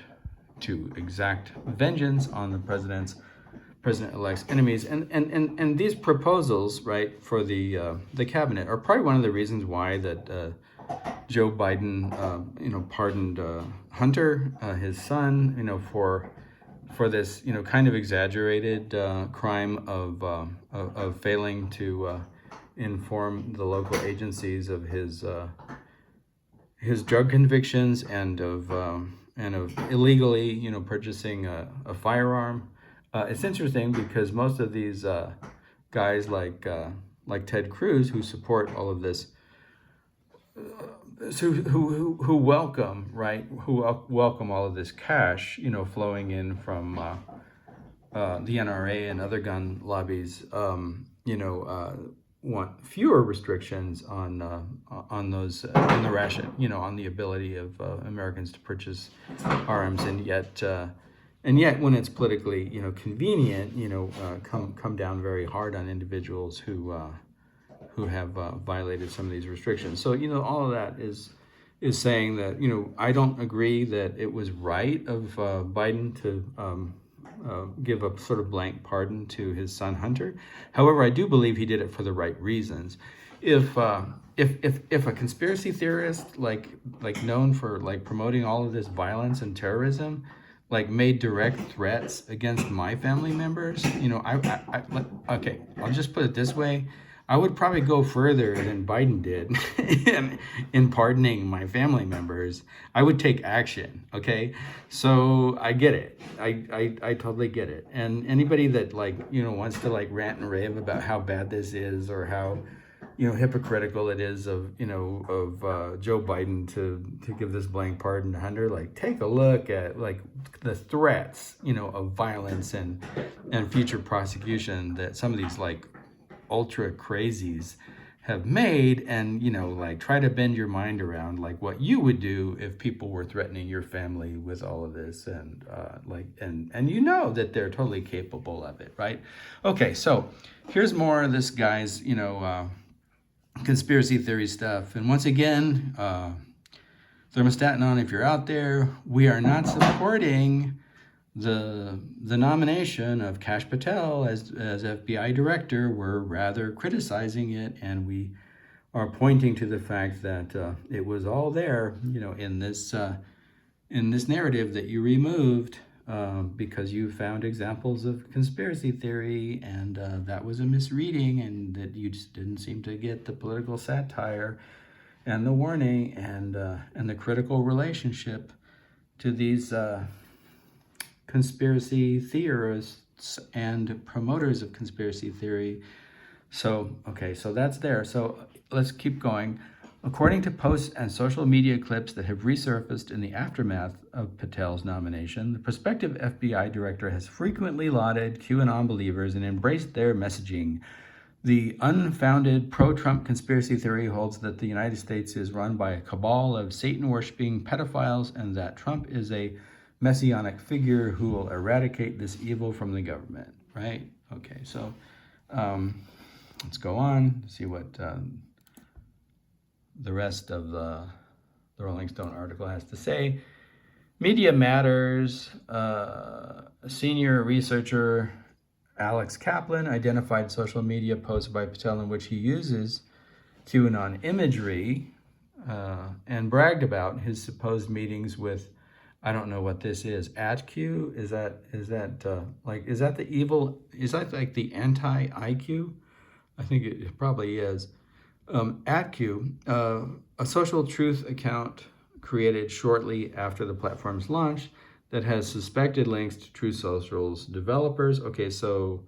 to exact vengeance on the president-elect's enemies. And these proposals, right, for the cabinet are probably one of the reasons why that Joe Biden, pardoned Hunter, his son, for this, kind of exaggerated crime of failing to inform the local agencies of his drug convictions and of illegally, purchasing a firearm. It's interesting because most of these guys like Ted Cruz, who support all of this, who welcome, right? Who welcome all of this cash, flowing in from the NRA and other gun lobbies, want fewer restrictions on those in the ration, on the ability of Americans to purchase arms, and yet when it's politically, convenient, come down very hard on individuals who have violated some of these restrictions. So, all of that is saying that, I don't agree that it was right of Biden to give a sort of blank pardon to his son Hunter. However, I do believe he did it for the right reasons. If a conspiracy theorist like known for promoting all of this violence and terrorism, made direct threats against my family members, okay, I'll just put it this way. I would probably go further than Biden did in pardoning my family members. I would take action, okay? So I get it. I totally get it. And anybody that wants to rant and rave about how bad this is, or how hypocritical it is of Joe Biden to give this blank pardon to Hunter, take a look at the threats of violence and future prosecution that some of these ultra crazies have made, and like try to bend your mind around like what you would do if people were threatening your family with all of this, and and that they're totally capable of it, right? Okay, so here's more of this guy's conspiracy theory stuff. And once again, ThermostatAnon, if you're out there, we are not supporting the nomination of Kash Patel as FBI director. We're rather criticizing it, and we are pointing to the fact that it was all there, in this narrative that you removed because you found examples of conspiracy theory, and that was a misreading, and that you just didn't seem to get the political satire and the warning and the critical relationship to these conspiracy theorists and promoters of conspiracy theory. So, okay, so that's there. So let's keep going. According to posts and social media clips that have resurfaced in the aftermath of Patel's nomination, the prospective FBI director has frequently lauded QAnon believers and embraced their messaging. The unfounded pro-Trump conspiracy theory holds that the United States is run by a cabal of Satan-worshipping pedophiles, and that Trump is a messianic figure who will eradicate this evil from the government, right? Okay, so let's go on, see what the rest of the Rolling Stone article has to say. Media Matters, senior researcher Alex Kaplan identified social media posts by Patel in which he uses QAnon imagery and bragged about his supposed meetings with, I don't know what this is, ATQ? Is that the evil, is that like the anti-IQ? I think it probably is. ATQ, a social truth account created shortly after the platform's launch that has suspected links to Truth Social's developers. Okay, so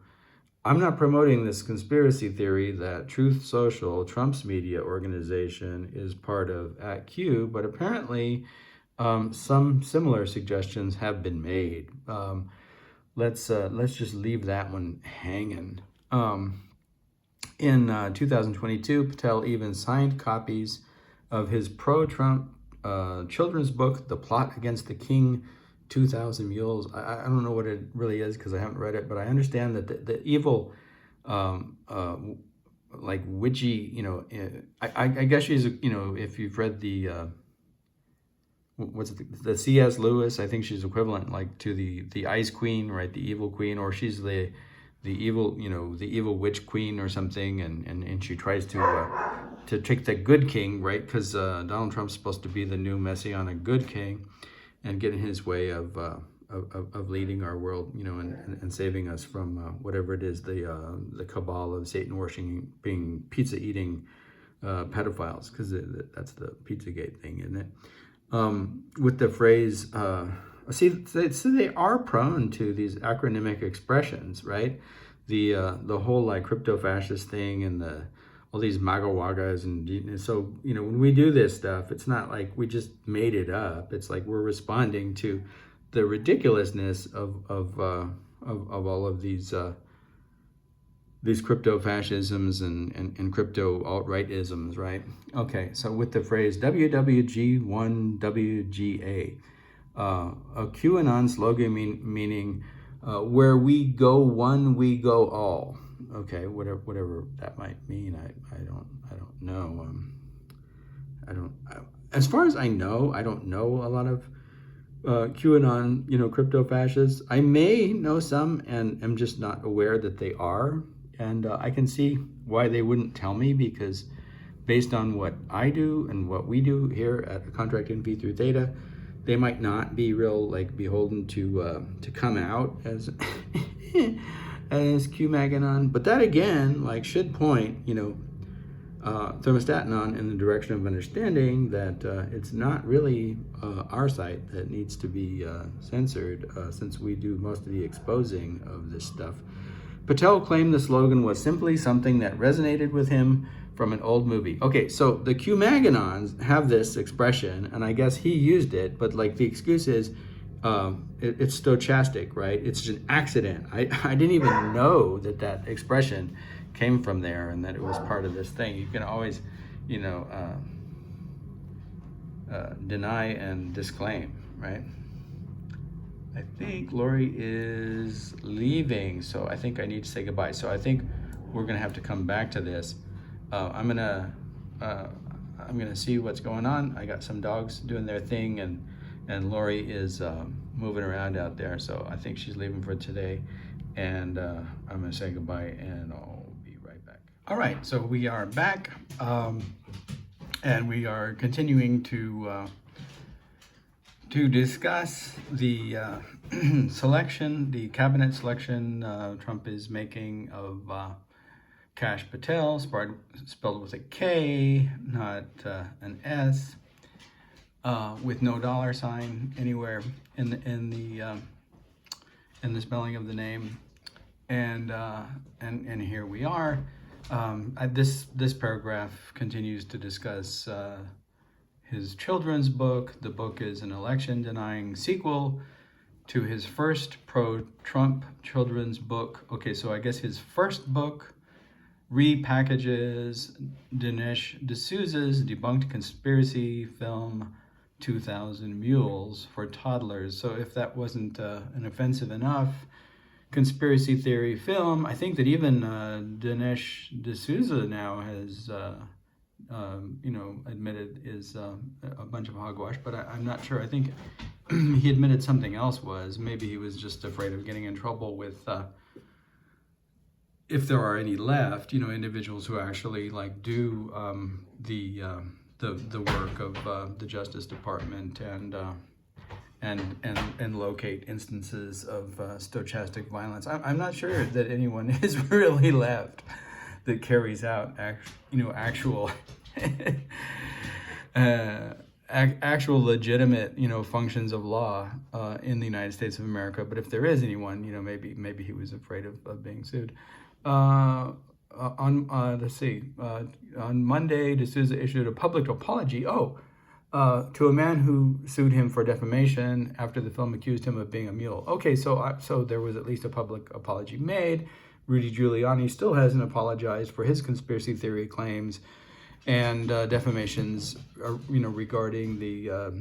I'm not promoting this conspiracy theory that Truth Social, Trump's media organization, is part of ATQ, but apparently some similar suggestions have been made. Let's just leave that one hanging. In 2022, Patel even signed copies of his pro-Trump children's book, The Plot Against the King, 2,000 Mules. I don't know what it really is because I haven't read it, but I understand that the evil, like witchy, I guess she's, if you've read the, the C.S. Lewis, I think she's equivalent like to the Ice Queen, right? The evil queen, or she's the evil, the evil witch queen or something, and she tries to trick the good king, right? Because Donald Trump's supposed to be the new messianic good king, and get in his way of leading our world, and saving us from whatever it is, the cabal of Satan worshiping, pizza eating pedophiles, because that's the Pizzagate thing, isn't it? With the phrase, see, they are prone to these acronymic expressions, right? The whole like crypto-fascist thing and all these MAGA-WAGAs, and so when we do this stuff, it's not like we just made it up. It's like we're responding to the ridiculousness of all of these crypto-fascisms and crypto alt-right-isms, right? Okay, so with the phrase WWG1WGA, a QAnon slogan meaning where we go one, we go all. Okay, whatever that might mean, I don't know. As far as I know, I don't know a lot of QAnon, crypto fascists. I may know some, and am just not aware that they are. And I can see why they wouldn't tell me, because based on what I do and what we do here at Contract NV through Theta, they might not be real beholden to come out as as Q-MAGAnon. But that again should point ThermostatAnon in the direction of understanding that it's not really our site that needs to be censored, since we do most of the exposing of this stuff. Patel claimed the slogan was simply something that resonated with him from an old movie. Okay, so the Q-MAGAnons have this expression, and I guess he used it, but the excuse is it's stochastic, right? It's an accident. I didn't even know that expression came from there and that it was part of this thing. You can always, you know, deny and disclaim, right? I think Lori is leaving, so I think I need to say goodbye. So I think we're gonna have to come back to this. I'm gonna see what's going on. I got some dogs doing their thing, and Lori is moving around out there, so I think she's leaving for today. And I'm gonna say goodbye, and I'll be right back. All right, so we are back, and we are continuing to discuss the selection, the cabinet selection Trump is making of Kash Patel, spelled with a K, not an S, with no $sign anywhere in the spelling of the name, and here we are. This paragraph continues to discuss his children's book. The book is an election-denying sequel to his first pro-Trump children's book. Okay, so I guess his first book repackages Dinesh D'Souza's debunked conspiracy film 2,000 Mules for toddlers. So if that wasn't an offensive enough conspiracy theory film, I think that even Dinesh D'Souza now has admitted is a bunch of hogwash, but I'm not sure. I think he admitted something else was, maybe he was just afraid of getting in trouble with, if there are any left, individuals who actually like do the work of the Justice Department and locate instances of stochastic violence. I'm not sure that anyone is really left that carries out actual actual legitimate functions of law in the United States of America. But if there is anyone, maybe he was afraid of being sued. On Monday, D'Souza issued a public apology to a man who sued him for defamation after the film accused him of being a mule. Okay, so there was at least a public apology made. Rudy Giuliani still hasn't apologized for his conspiracy theory claims and defamations, regarding the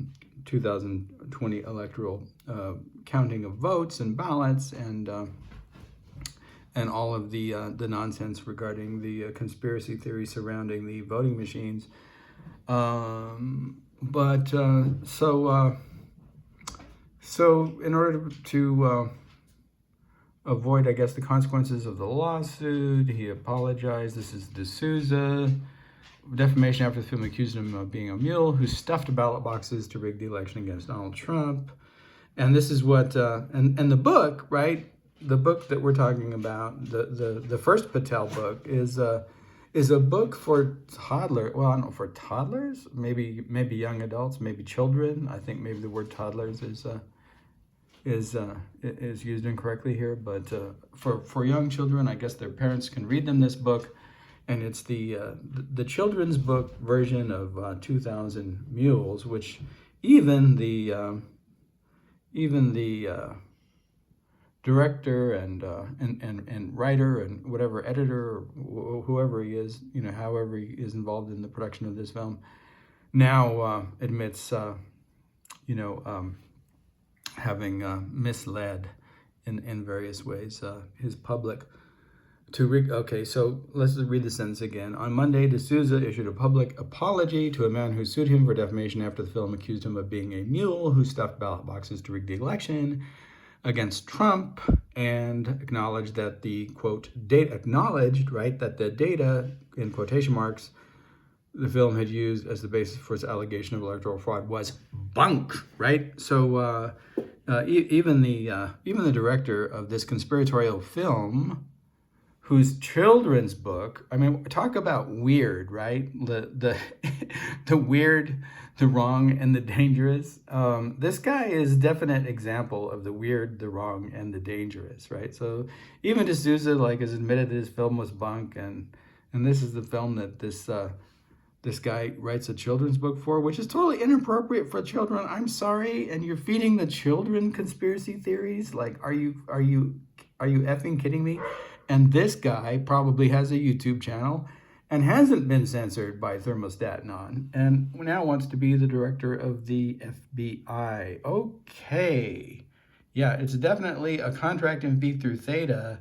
2020 electoral counting of votes and ballots and all of the nonsense regarding the conspiracy theory surrounding the voting machines. So in order to avoid, I guess, the consequences of the lawsuit, he apologized. This is D'Souza. Defamation after the film accused him of being a mule who stuffed ballot boxes to rig the election against Donald Trump. And this is what, and the book, right? The book that we're talking about, the first Patel book, is a book for toddler. Well, I don't know, for toddlers, maybe young adults, maybe children. I think maybe the word toddlers is used incorrectly here, but for young children, I guess their parents can read them this book, and it's the children's book version of 2,000 Mules, which even the director and writer and whatever editor or whoever he is, however he is involved in the production of this film, now admits, having misled in various ways his public okay, so let's just read the sentence again. On Monday, D'Souza issued a public apology to a man who sued him for defamation after the film accused him of being a mule who stuffed ballot boxes to rig the election against Trump, and acknowledged that the, quote, that the data, in quotation marks, the film had used as the basis for its allegation of electoral fraud was bunk, right? So even the director of this conspiratorial film, whose children's book, I mean, talk about weird, right? The weird, the wrong, and the dangerous. This guy is a definite example of the weird, the wrong, and the dangerous, right? So even D'Souza has admitted that his film was bunk, and this is the film that this guy writes a children's book for, which is totally inappropriate for children. I'm sorry, and you're feeding the children conspiracy theories. Are you effing kidding me? And this guy probably has a YouTube channel and hasn't been censored by ThermostatAnon, and now wants to be the director of the FBI. Okay. Yeah, it's definitely a contract and fee through Theta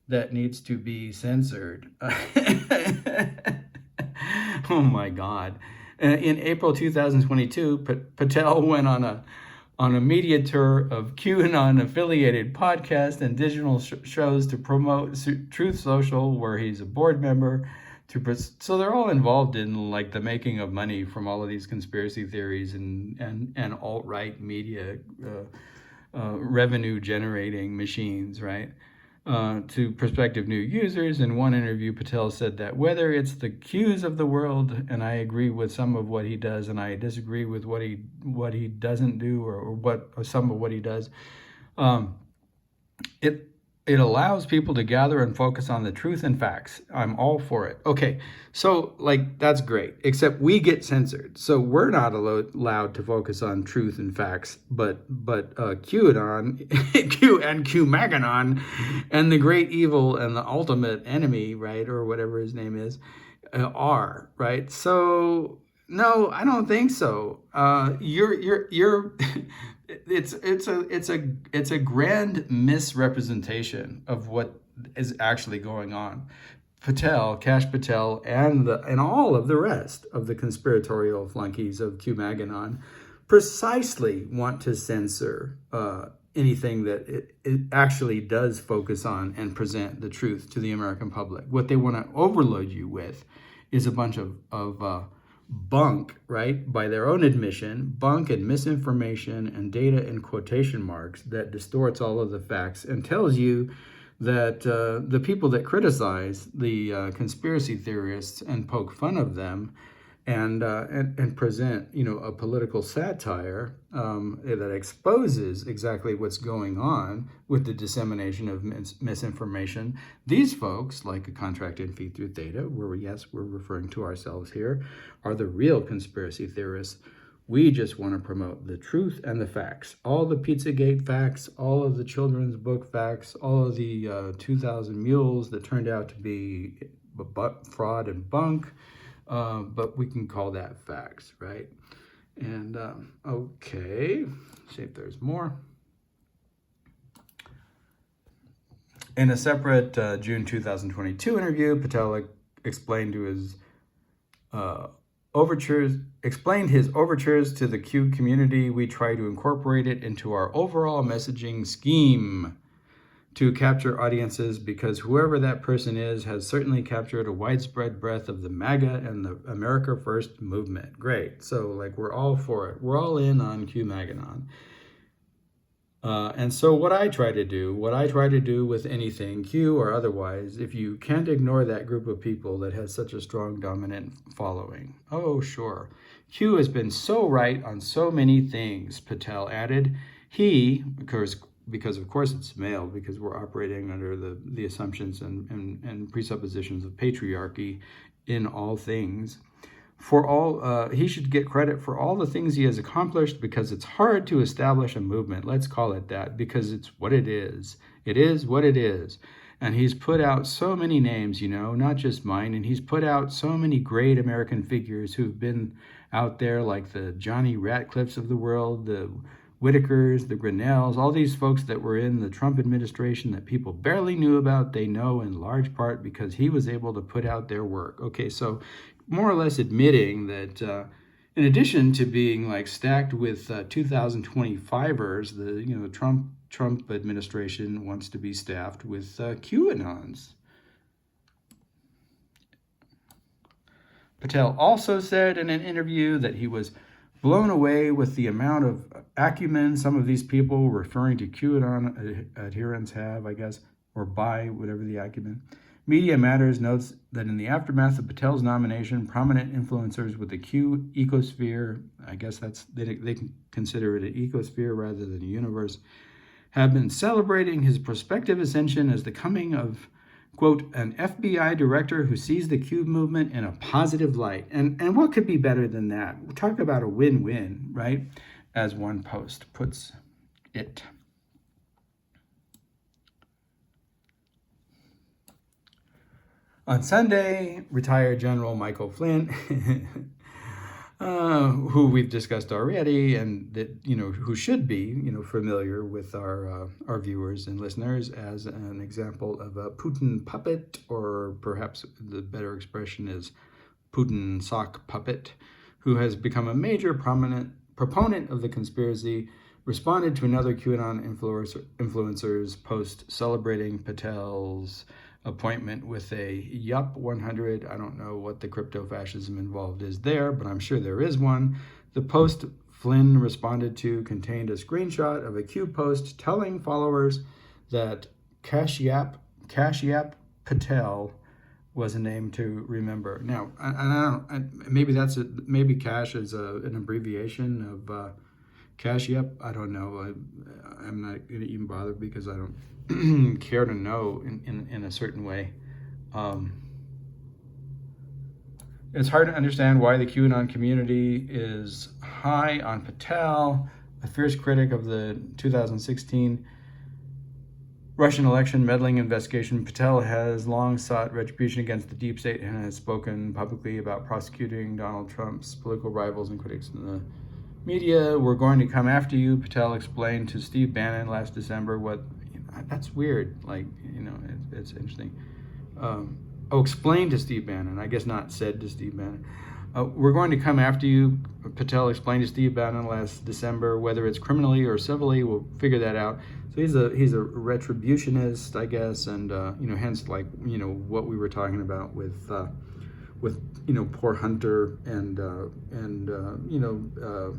that needs to be censored. Oh my God. In April 2022, Patel went on a media tour of QAnon-affiliated podcasts and digital shows to promote Truth Social, where he's a board member. So they're all involved in like the making of money from all of these conspiracy theories and alt-right media revenue-generating machines, right? To prospective new users. In one interview, Patel said that whether it's the Qs of the world, and I agree with some of what he does, and I disagree with what he doesn't do, or some of what he does, it allows people to gather and focus on the truth and facts. I'm all for it. Okay, so like that's great, except we get censored, so we're not allowed to focus on truth and facts. But QAnon, Q-MAGAnon, and the great evil and the ultimate enemy, right, or whatever his name is, are right. So no, I don't think so. You're it's a grand misrepresentation of what is actually going on. Patel, Kash Patel, and all of the rest of the conspiratorial flunkies of Q-MAGAnon precisely want to censor anything that it actually does focus on and present the truth to the American public. What they want to overload you with is a bunch of bunk, right? By their own admission, bunk and misinformation and data in quotation marks that distorts all of the facts and tells you that the people that criticize the conspiracy theorists and poke fun of them and present, a political satire that exposes exactly what's going on with the dissemination of misinformation. These folks, like a contract and fee through Theta, where we're referring to ourselves here, are the real conspiracy theorists. We just want to promote the truth and the facts, all the Pizzagate facts, all of the children's book facts, all of the 2,000 mules that turned out to be fraud and bunk. But we can call that facts, right? And okay, see if there's more. In a separate June 2022 interview, Patel explained his overtures to the Q community. We try to incorporate it into our overall messaging scheme to capture audiences, because whoever that person is has certainly captured a widespread breadth of the MAGA and the America First movement. Great. So like we're all for it. We're all in on Q-MAGAnon. And so what I try to do with anything, Q or otherwise, if you can't ignore that group of people that has such a strong dominant following. Oh, sure. Q has been so right on so many things, Patel added. He, because of course it's male, because we're operating under the assumptions and presuppositions of patriarchy in all things. He should get credit for all the things he has accomplished, because it's hard to establish a movement. Let's call it that, because it's what it is. It is what it is. And he's put out so many names, not just mine. And he's put out so many great American figures who've been out there, like the Johnny Ratcliffes of the world, the Whitakers, the Grinnells, all these folks that were in the Trump administration that people barely knew about. They know in large part because he was able to put out their work. Okay, so more or less admitting that in addition to being like stacked with 2025ers, the Trump administration wants to be staffed with QAnons. Patel also said in an interview that he was blown away with the amount of acumen some of these people referring to QAnon adherents have, I guess, or by whatever the acumen. Media Matters notes that in the aftermath of Patel's nomination, prominent influencers with the Q ecosphere, I guess they can consider it an ecosphere rather than a universe, have been celebrating his prospective ascension as the coming of, quote, an FBI director who sees the Q movement in a positive light. And what could be better than that? Talk about a win-win, right? As one post puts it. On Sunday, retired General Michael Flynn, who we've discussed already, and that, you know, who should be, you know, familiar with our viewers and listeners as an example of a Putin puppet, or perhaps the better expression is Putin sock puppet, who has become a major prominent proponent of the conspiracy, responded to another QAnon influencer's post celebrating Patel's appointment with a Yup 100. I don't know what the crypto fascism involved is there, but I'm sure there is one. The post Flynn responded to contained a screenshot of a Q post telling followers that Kashyap Patel was a name to remember. Now, maybe maybe Cash is an abbreviation of Kashyap. I don't know. I'm not going to even bother because I don't care to know in a certain way. It's hard to understand why the QAnon community is high on Patel, a fierce critic of the 2016 Russian election meddling investigation. Patel has long sought retribution against the deep state and has spoken publicly about prosecuting Donald Trump's political rivals and critics in the media. We're going to come after you, Patel explained to Steve Bannon last December. That's weird. Like, you know, it's interesting. Explained to Steve Bannon. I guess not said to Steve Bannon. We're going to come after you, Patel explained to Steve Bannon last December. Whether it's criminally or civilly, we'll figure that out. So he's a retributionist, I guess, and you know, hence, like, you know, what we were talking about with you know, poor Hunter and you know,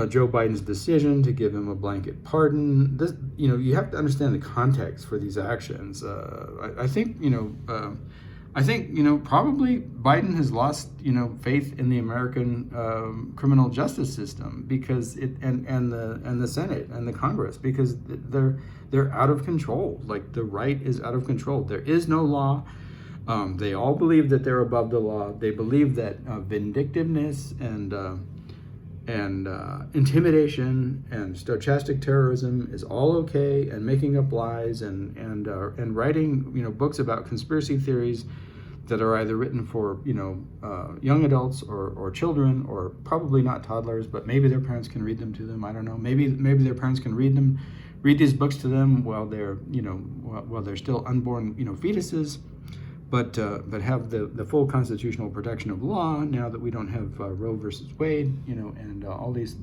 Joe Biden's decision to give him a blanket pardon. This, you know, you have to understand the context for these actions. I think, you know, probably Biden has lost, you know, faith in the American criminal justice system because and the Senate and the Congress, because they're out of control. Like, the right is out of control. There is no law. They all believe that they're above the law. They believe that vindictiveness and intimidation and stochastic terrorism is all okay, and making up lies and writing, you know, books about conspiracy theories that are either written for, you know, young adults or children, or probably not toddlers, but maybe their parents can read them to them. I don't know. Maybe their parents can read these books to them while they're, you know, while they're still unborn, you know, fetuses. But have the full constitutional protection of law now that we don't have Roe versus Wade, you know, and all these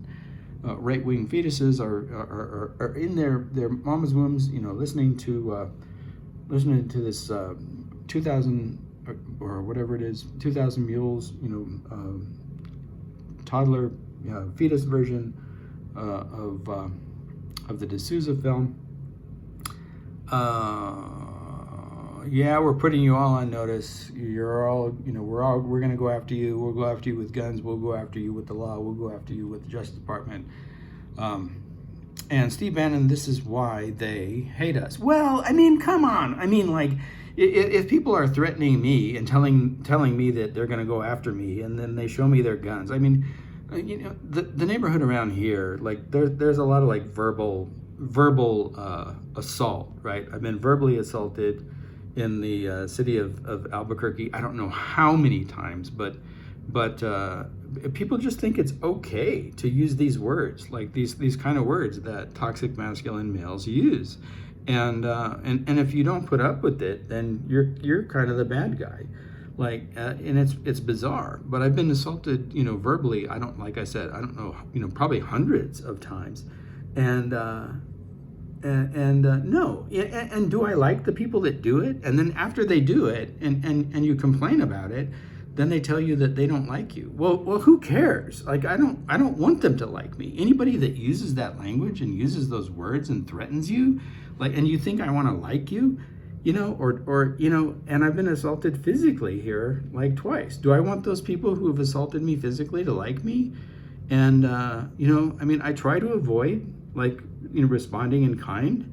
right-wing fetuses are in their mama's wombs, you know, listening to this 2,000 or whatever it is, 2,000 mules, you know, toddler fetus version of the D'Souza film. Yeah, we're putting you all on notice. You're all, you know, we're going to go after you. We'll go after you with guns. We'll go after you with the law. We'll go after you with the Justice Department. And Steve Bannon, this is why they hate us. Well, I mean, come on. I mean, like, if people are threatening me and telling me that they're going to go after me, and then they show me their guns, I mean, you know, the neighborhood around here, like, there's a lot of, like, verbal assault, right? I've been verbally assaulted in the city of Albuquerque. I don't know how many times, but people just think it's okay to use these words, like these kind of words that toxic masculine males use, and if you don't put up with it, then you're kind of the bad guy, like, and it's bizarre. But I've been assaulted, you know, verbally. Like I said, I don't know, you know, probably hundreds of times, and no, and do I like the people that do it? And then after they do it, and you complain about it, then they tell you that they don't like you. Well, who cares? Like, I don't want them to like me. Anybody that uses that language and uses those words and threatens you, like, and you think I want to like you, you know, or you know, and I've been assaulted physically here like twice. Do I want those people who have assaulted me physically to like me? And you know, I mean, I try to avoid, like, you know, responding in kind.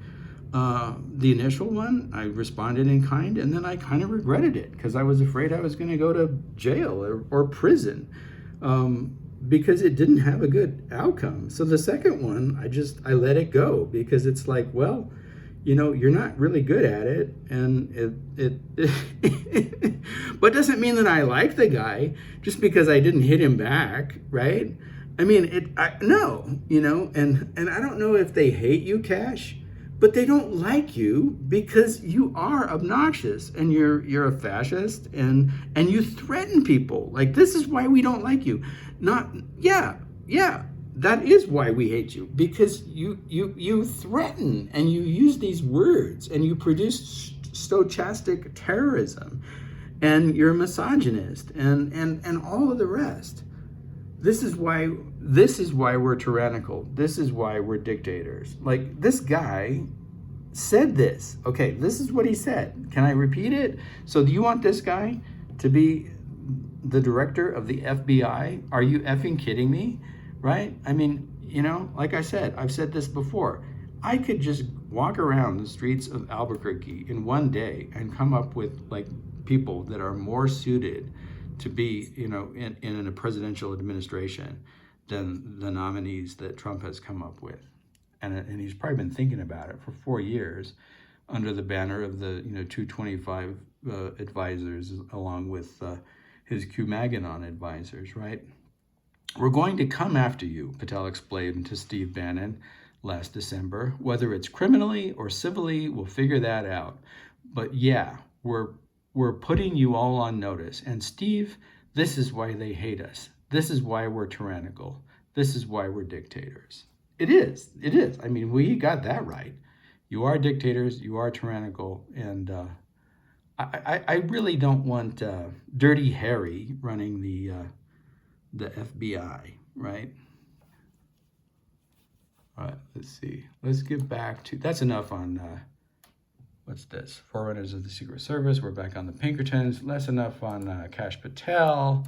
The initial one, I responded in kind, and then I kind of regretted it because I was afraid I was going to go to jail or prison, because it didn't have a good outcome. So the second one, I let it go, because it's like, well, you know, you're not really good at it, and it but doesn't mean that I like the guy just because I didn't hit him back, right? I mean, no, you know, and I don't know if they hate you, Cash, but they don't like you because you are obnoxious and you're a fascist and you threaten people. Like, this is why we don't like you. That is why we hate you, because you threaten and you use these words and you produce stochastic terrorism, and you're a misogynist and all of the rest. This is why we're tyrannical. This is why we're dictators. Like, this guy said this. Okay, this is what he said. Can I repeat it? So do you want this guy to be the director of the FBI? Are you effing kidding me? Right? I mean, you know, like I said, I've said this before. I could just walk around the streets of Albuquerque in one day and come up with like people that are more suited to be, you know, in a presidential administration than the nominees that Trump has come up with. And he's probably been thinking about it for 4 years under the banner of the, you know, 225 advisors, along with his Q-MAGAnon advisors, right? We're going to come after you, Patel explained to Steve Bannon last December. Whether it's criminally or civilly, we'll figure that out. But yeah, we're putting you all on notice. And Steve, this is why they hate us. This is why we're tyrannical. This is why we're dictators. It is. I mean, we got that right. You are dictators, you are tyrannical, and I really don't want Dirty Harry running the FBI, right? All right, let's see. Let's get back to, that's enough on, what's this? Forerunners of the Secret Service. We're back on the Pinkertons. Less enough on Kash Patel.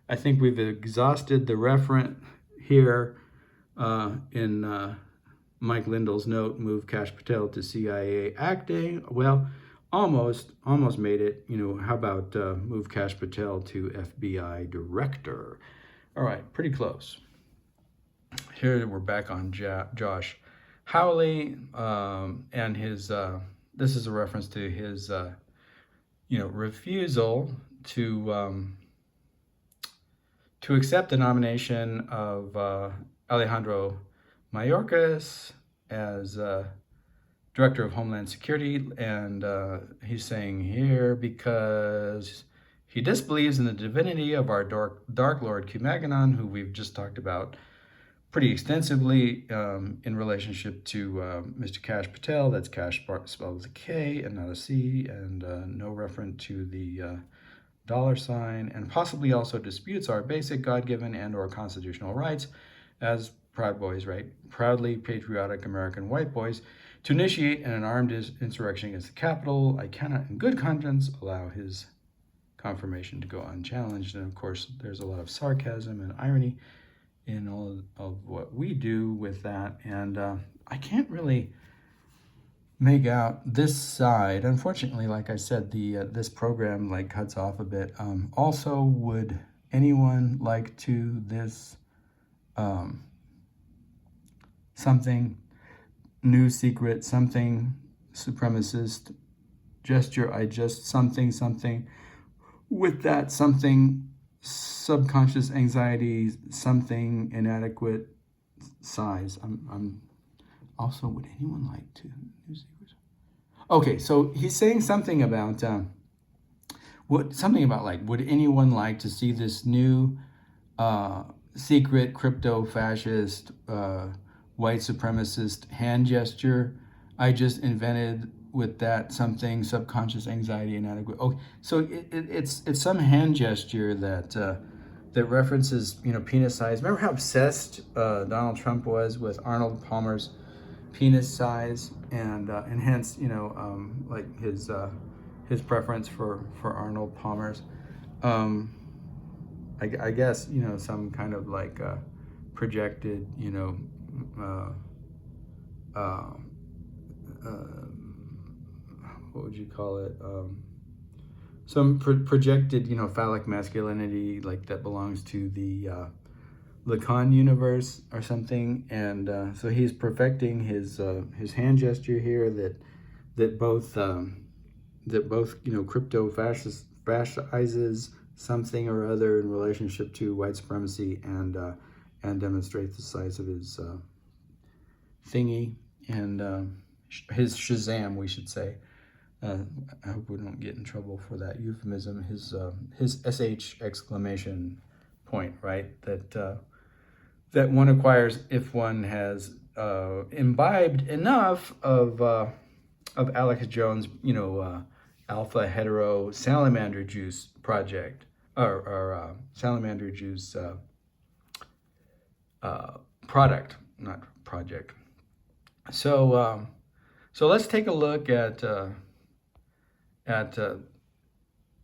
I think we've exhausted the referent here in Mike Lindell's note, move Kash Patel to CIA acting. Well, almost made it. You know, how about move Kash Patel to FBI director? All right, pretty close. Here we're back on Josh Hawley and his, this is a reference to his, you know, refusal to accept the nomination of Alejandro Mayorkas as Director of Homeland Security. And he's saying here, because he disbelieves in the divinity of our Dark Lord Q-MAGAnon, who we've just talked about pretty extensively in relationship to Mr. Kash Patel. That's Kash spelled with a K and not a C, and no reference to the $, and possibly also disputes our basic God-given and or constitutional rights as Proud Boys, right? Proudly patriotic American white boys to initiate an armed insurrection against the Capitol. I cannot in good conscience allow his confirmation to go unchallenged. And of course, there's a lot of sarcasm and irony in all of what we do with that. And I can't really make out this side. Unfortunately, like I said, the this program like cuts off a bit. Also, would anyone like to this something new secret, something supremacist gesture? I just something with that something subconscious anxiety, something inadequate size. I'm also, would anyone like to new secrets? Okay, so he's saying something about like, would anyone like to see this new secret crypto fascist white supremacist hand gesture I just invented with that something subconscious anxiety inadequate. Okay, so it's some hand gesture that that references, you know, penis size. Remember how obsessed Donald Trump was with Arnold Palmer's penis size, and hence, you know, like his preference for Arnold Palmer's. I guess, you know, some kind of like projected, you know, what would you call it? Some projected, you know, phallic masculinity, like that belongs to the Lacan universe or something. And so he's perfecting his hand gesture here that crypto fascizes something or other in relationship to white supremacy and demonstrates the size of his thingy and his Shazam, we should say. I hope we don't get in trouble for that euphemism. His SH exclamation point, right? That one acquires if one has imbibed enough of Alex Jones, alpha hetero salamander juice project or salamander juice product, not project. So let's take a look at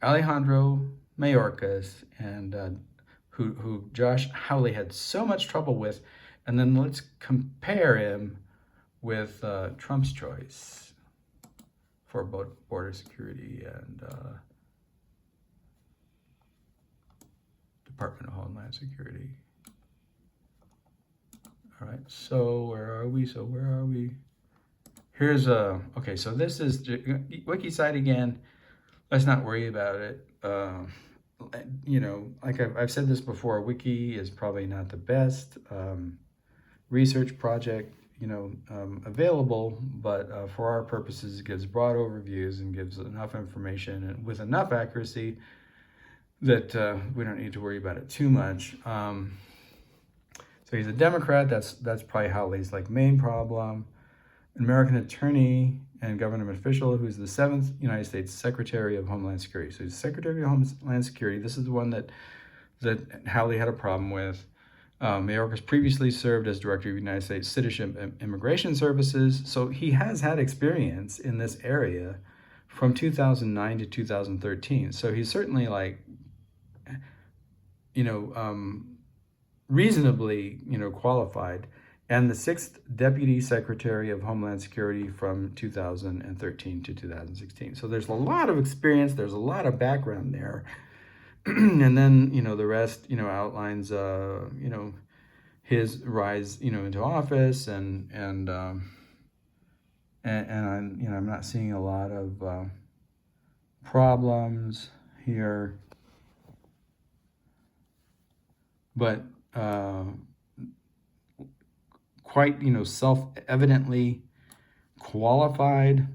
Alejandro Mayorkas and who Josh Hawley had so much trouble with, and then let's compare him with Trump's choice for border security and Department of Homeland Security. All right, so where are we? Here's okay, so this is wiki site again. Let's not worry about it. Like I've said this before, wiki is probably not the best research project, available, but for our purposes, it gives broad overviews and gives enough information and with enough accuracy that we don't need to worry about it too much. So he's a Democrat. That's probably Howley's main problem. An American attorney and government official who's the 7th United States Secretary of Homeland Security. So he's Secretary of Homeland Security. This is the one that Howley had a problem with. Mayorkas previously served as Director of United States Citizenship and Immigration Services. So he has had experience in this area from 2009 to 2013. So he's certainly reasonably, qualified, and the 6th Deputy Secretary of Homeland Security from 2013 to 2016. So there's a lot of experience, there's a lot of background there. And then, the rest, outlines, his rise, into office and I'm not seeing a lot of problems here, but quite, self-evidently qualified.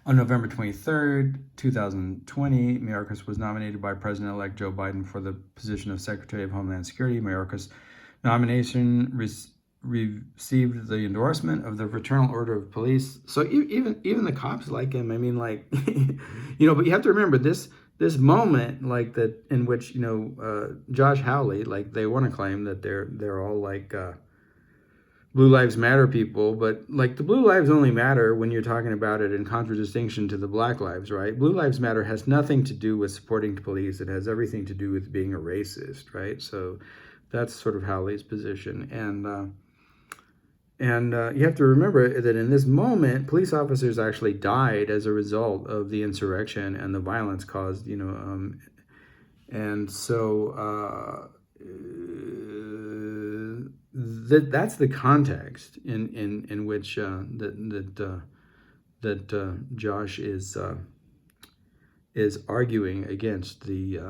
On November 23rd, 2020, Mayorkas was nominated by President-elect Joe Biden for the position of Secretary of Homeland Security. Mayorkas' nomination received the endorsement of the Fraternal Order of Police. So even the cops like him. I mean, but you have to remember this moment, that in which Josh Hawley, they want to claim that they're all Blue Lives Matter people, but the Blue Lives only matter when you're talking about it in contradistinction to the Black Lives, right? Blue Lives Matter has nothing to do with supporting police. It has everything to do with being a racist, right? So that's sort of Hawley's position. And you have to remember that in this moment, police officers actually died as a result of the insurrection and the violence caused, and so that's the context in which that Josh is arguing against the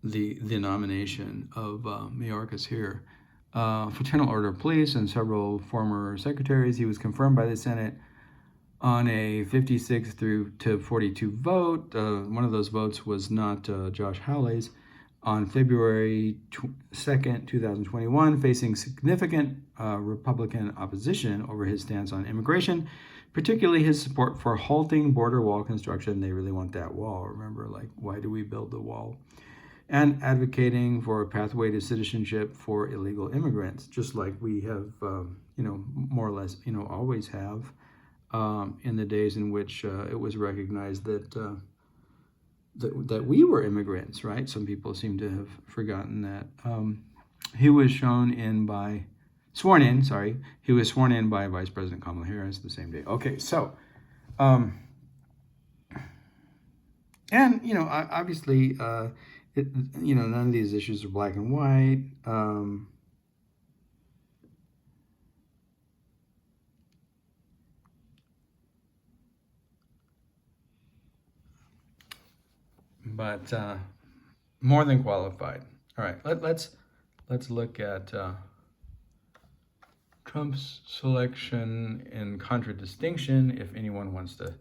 nomination of Mayorkas here. Fraternal Order of Police and several former secretaries. He was confirmed by the Senate on a 56 to 42 vote. One of those votes was not Josh Hawley's. On February 2nd, 2021, facing significant Republican opposition over his stance on immigration, particularly his support for halting border wall construction. They really want that wall. Remember, why do we build the wall? And advocating for a pathway to citizenship for illegal immigrants, just like we have, more or less, always have in the days in which it was recognized that we were immigrants, right? Some people seem to have forgotten that. He was sworn in by Vice President Kamala Harris the same day. Okay, so, and, obviously, none of these issues are black and white. but more than qualified. All right, let's look at Trump's selection in contradistinction. If anyone wants to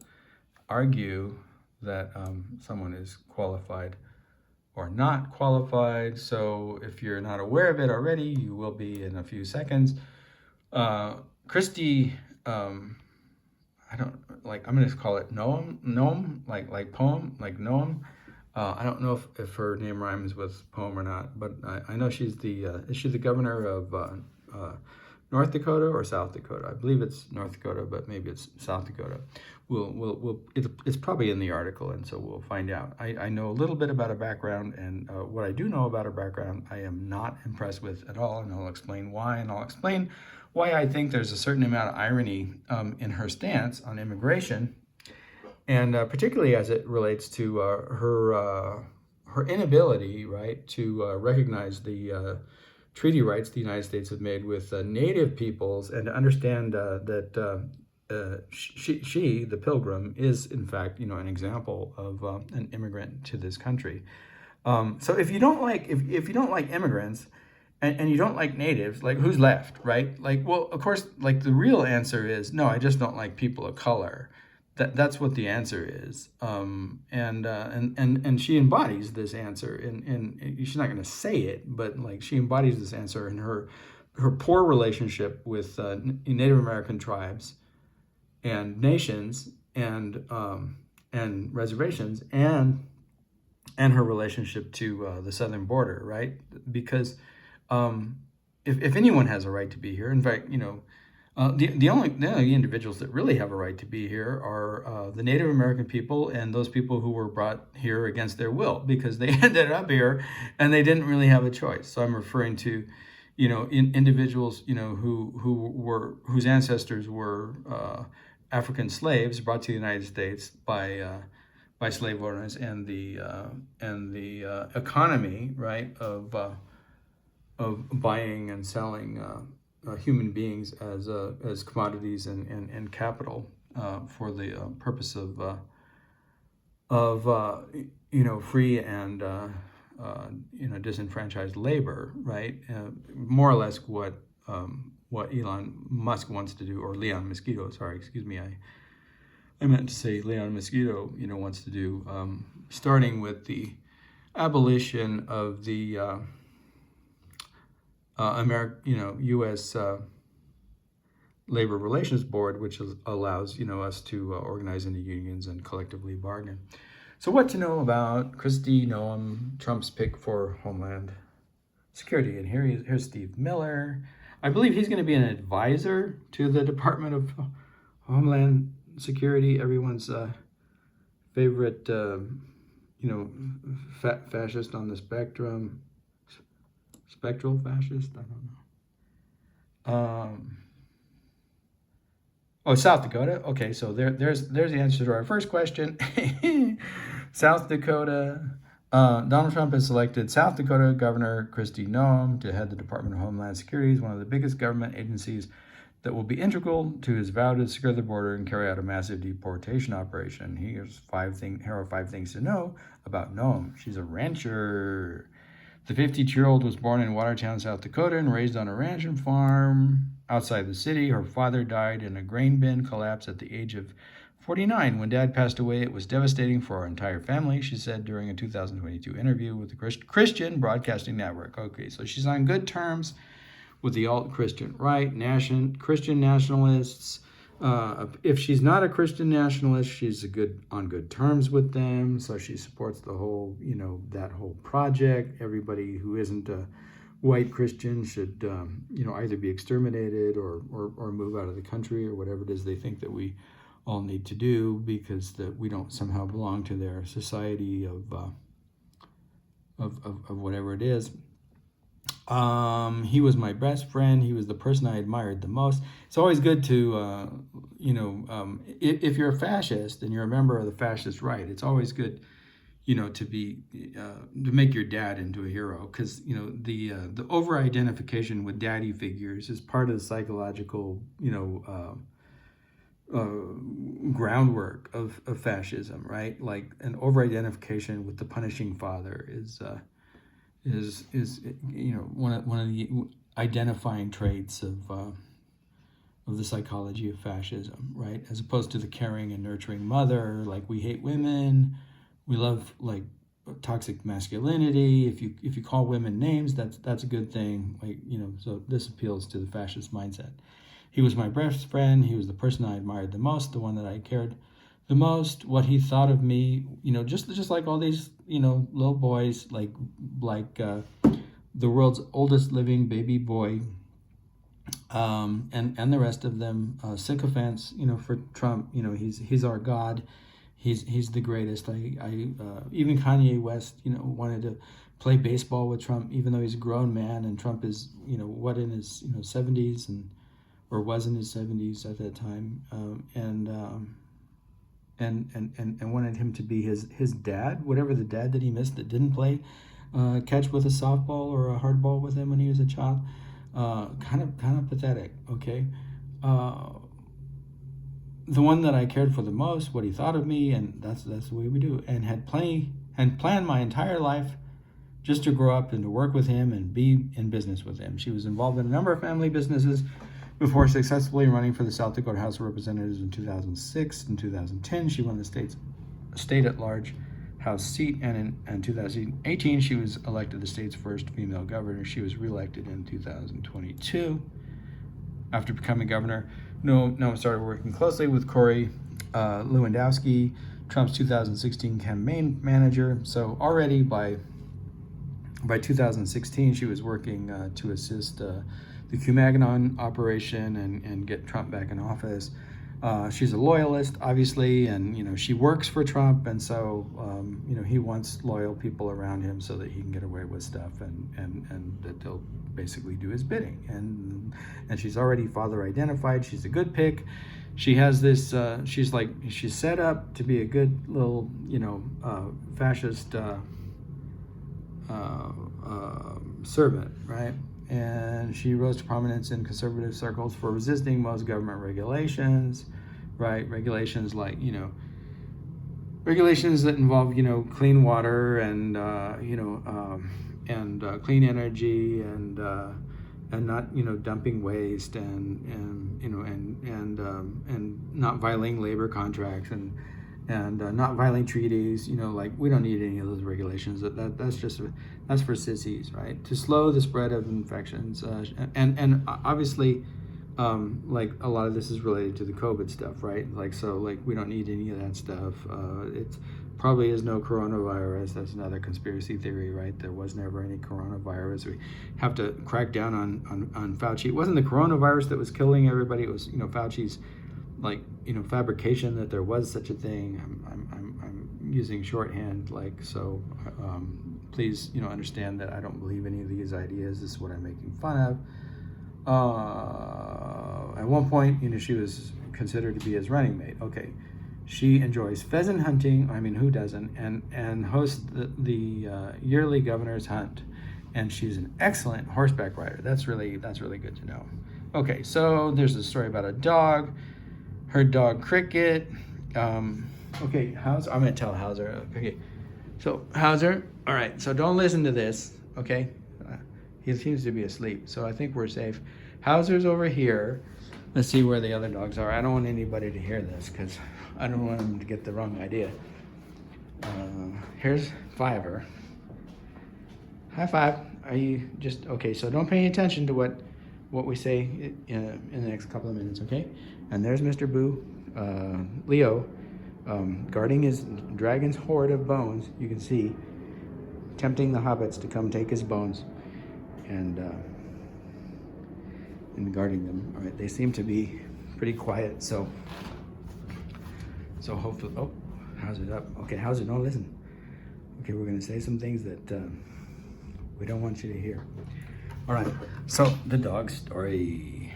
argue that someone is qualified or not qualified. So if you're not aware of it already, you will be in a few seconds. Christy, I don't like, I'm going to call it Noam, like poem, like Noam. I don't know if her name rhymes with poem or not, but I know she's is she the governor of North Dakota or South Dakota? I believe it's North Dakota, but maybe it's South Dakota. It's probably in the article, and so we'll find out. I know a little bit about her background, and what I do know about her background, I am not impressed with at all, and I'll explain why, and I'll explain why I think there's a certain amount of irony in her stance on immigration, and particularly as it relates to her inability, right, to recognize the treaty rights the United States have made with Native peoples, and to understand that she, the pilgrim, is in fact, an example of an immigrant to this country. So if you don't like immigrants, and you don't like natives, like who's left, right? Like, well, of course, like the real answer is no. I just don't like people of color. That's what the answer is. And she embodies this answer, and she's not going to say it, but like she embodies this answer in her poor relationship with Native American tribes and nations and reservations and her relationship to the southern border, right? Because if anyone has a right to be here, in fact, the only individuals that really have a right to be here are the Native American people and those people who were brought here against their will because they ended up here and they didn't really have a choice. So I'm referring to, individuals, whose ancestors were African slaves brought to the United States by slave owners, and the economy, right, of buying and selling human beings as commodities and capital for the purpose of free and disenfranchised labor, right? More or less what Elon Musk wants to do, or Leon Mosquito. Sorry, excuse me. I meant to say Leon Mosquito. Wants to do, starting with the abolition of the U.S. Labor Relations Board, which allows us to organize into unions and collectively bargain. So, what to know about Kristi Noem, Trump's pick for Homeland Security? And here's Steve Miller. I believe he's going to be an advisor to the Department of Homeland Security. Everyone's favorite, fascist on the spectrum. Spectral fascist? I don't know. South Dakota. Okay, so there's the answer to our first question. South Dakota. Donald Trump has selected South Dakota Governor Kristi Noem to head the Department of Homeland Security, one of the biggest government agencies that will be integral to his vow to secure the border and carry out a massive deportation operation. Here are 5 things to know about Noem. She's a rancher. The 52-year-old was born in Watertown, South Dakota, and raised on a ranch and farm outside the city. Her father died in a grain bin collapse at the age of 49. When Dad passed away, it was devastating for our entire family, she said during a 2022 interview with the Christian Broadcasting Network. Okay, so she's on good terms with the alt-Christian right, Christian nationalists. If she's not a Christian nationalist, she's on good terms with them. So she supports the whole, that whole project. Everybody who isn't a white Christian should, either be exterminated or move out of the country, or whatever it is they think that we all need to do, because that we don't somehow belong to their society of whatever it is. He was my best friend. He was the person I admired the most. It's always good to, if you're a fascist and you're a member of the fascist right, it's always good, to make your dad into a hero, because, the over-identification with daddy figures is part of the psychological, groundwork of fascism, right? Like an over-identification with the punishing father is one of the identifying traits of the psychology of fascism, right? As opposed to the caring and nurturing mother, like we hate women, we love like toxic masculinity. If you call women names, that's a good thing. Like, so this appeals to the fascist mindset. He was my best friend. He was the person I admired the most, the one that I cared the most. What he thought of me, just like all these, little boys, like the world's oldest living baby boy, and the rest of them, sycophants, for Trump. He's our god. He's the greatest. Even Kanye West, wanted to play baseball with Trump, even though he's a grown man, and Trump is, in his 70s or was in his 70s at that time, and wanted him to be his dad, whatever the dad that he missed that didn't play catch with a softball or a hardball with him when he was a child. Kind of pathetic. Okay. The one that I cared for the most, what he thought of me, and that's the way we do, and had planned my entire life just to grow up and to work with him and be in business with him. She was involved in a number of family businesses before successfully running for the South Dakota House of Representatives in 2006. In 2010, she won the state at large House seat, and in 2018, she was elected the state's first female governor. She was reelected in 2022. After becoming governor, Noam started working closely with Corey Lewandowski, Trump's 2016 campaign manager. So already by 2016, she was working to assist the MQ-MAGAn operation and get Trump back in office. She's a loyalist, obviously, and she works for Trump, and so he wants loyal people around him so that he can get away with stuff and that they'll basically do his bidding. And she's already father identified. She's a good pick. She has this. She's set up to be a good little fascist servant, right? And she rose to prominence in conservative circles for resisting most government regulations, right? Regulations like, regulations that involve, clean water and, clean energy and not, dumping waste and not violating labor contracts and not violating treaties. We don't need any of those regulations. That's for sissies, right? To slow the spread of infections, and obviously, a lot of this is related to the COVID stuff, right? We don't need any of that stuff. It probably is no coronavirus. That's another conspiracy theory, right? There was never any coronavirus. We have to crack down on Fauci. It wasn't the coronavirus that was killing everybody. It was Fauci's fabrication that there was such a thing. I'm using shorthand, please, understand that I don't believe any of these ideas. This is what I'm making fun of. At one point, she was considered to be his running mate. Okay. She enjoys pheasant hunting. I mean, who doesn't? And hosts the yearly governor's hunt. And she's an excellent horseback rider. That's really good to know. Okay, so there's a story about a dog. Her dog Cricket. Okay, Hauser. I'm gonna tell Hauser. Okay, so Hauser. All right, so don't listen to this. Okay, he seems to be asleep, so I think we're safe. Hauser's over here. Let's see where the other dogs are. I don't want anybody to hear this because I don't want them to get the wrong idea. Here's Fiver. Hi, Five. Are you just okay? So don't pay any attention to what we say in the next couple of minutes, okay? And there's Mr. Boo, Leo, guarding his dragon's hoard of bones. You can see, tempting the hobbits to come take his bones, and guarding them. All right, they seem to be pretty quiet, so hopefully. Oh, Hauser's up. Okay, Hauser, don't listen. Okay, we're gonna say some things that we don't want you to hear. All right, so the dog story.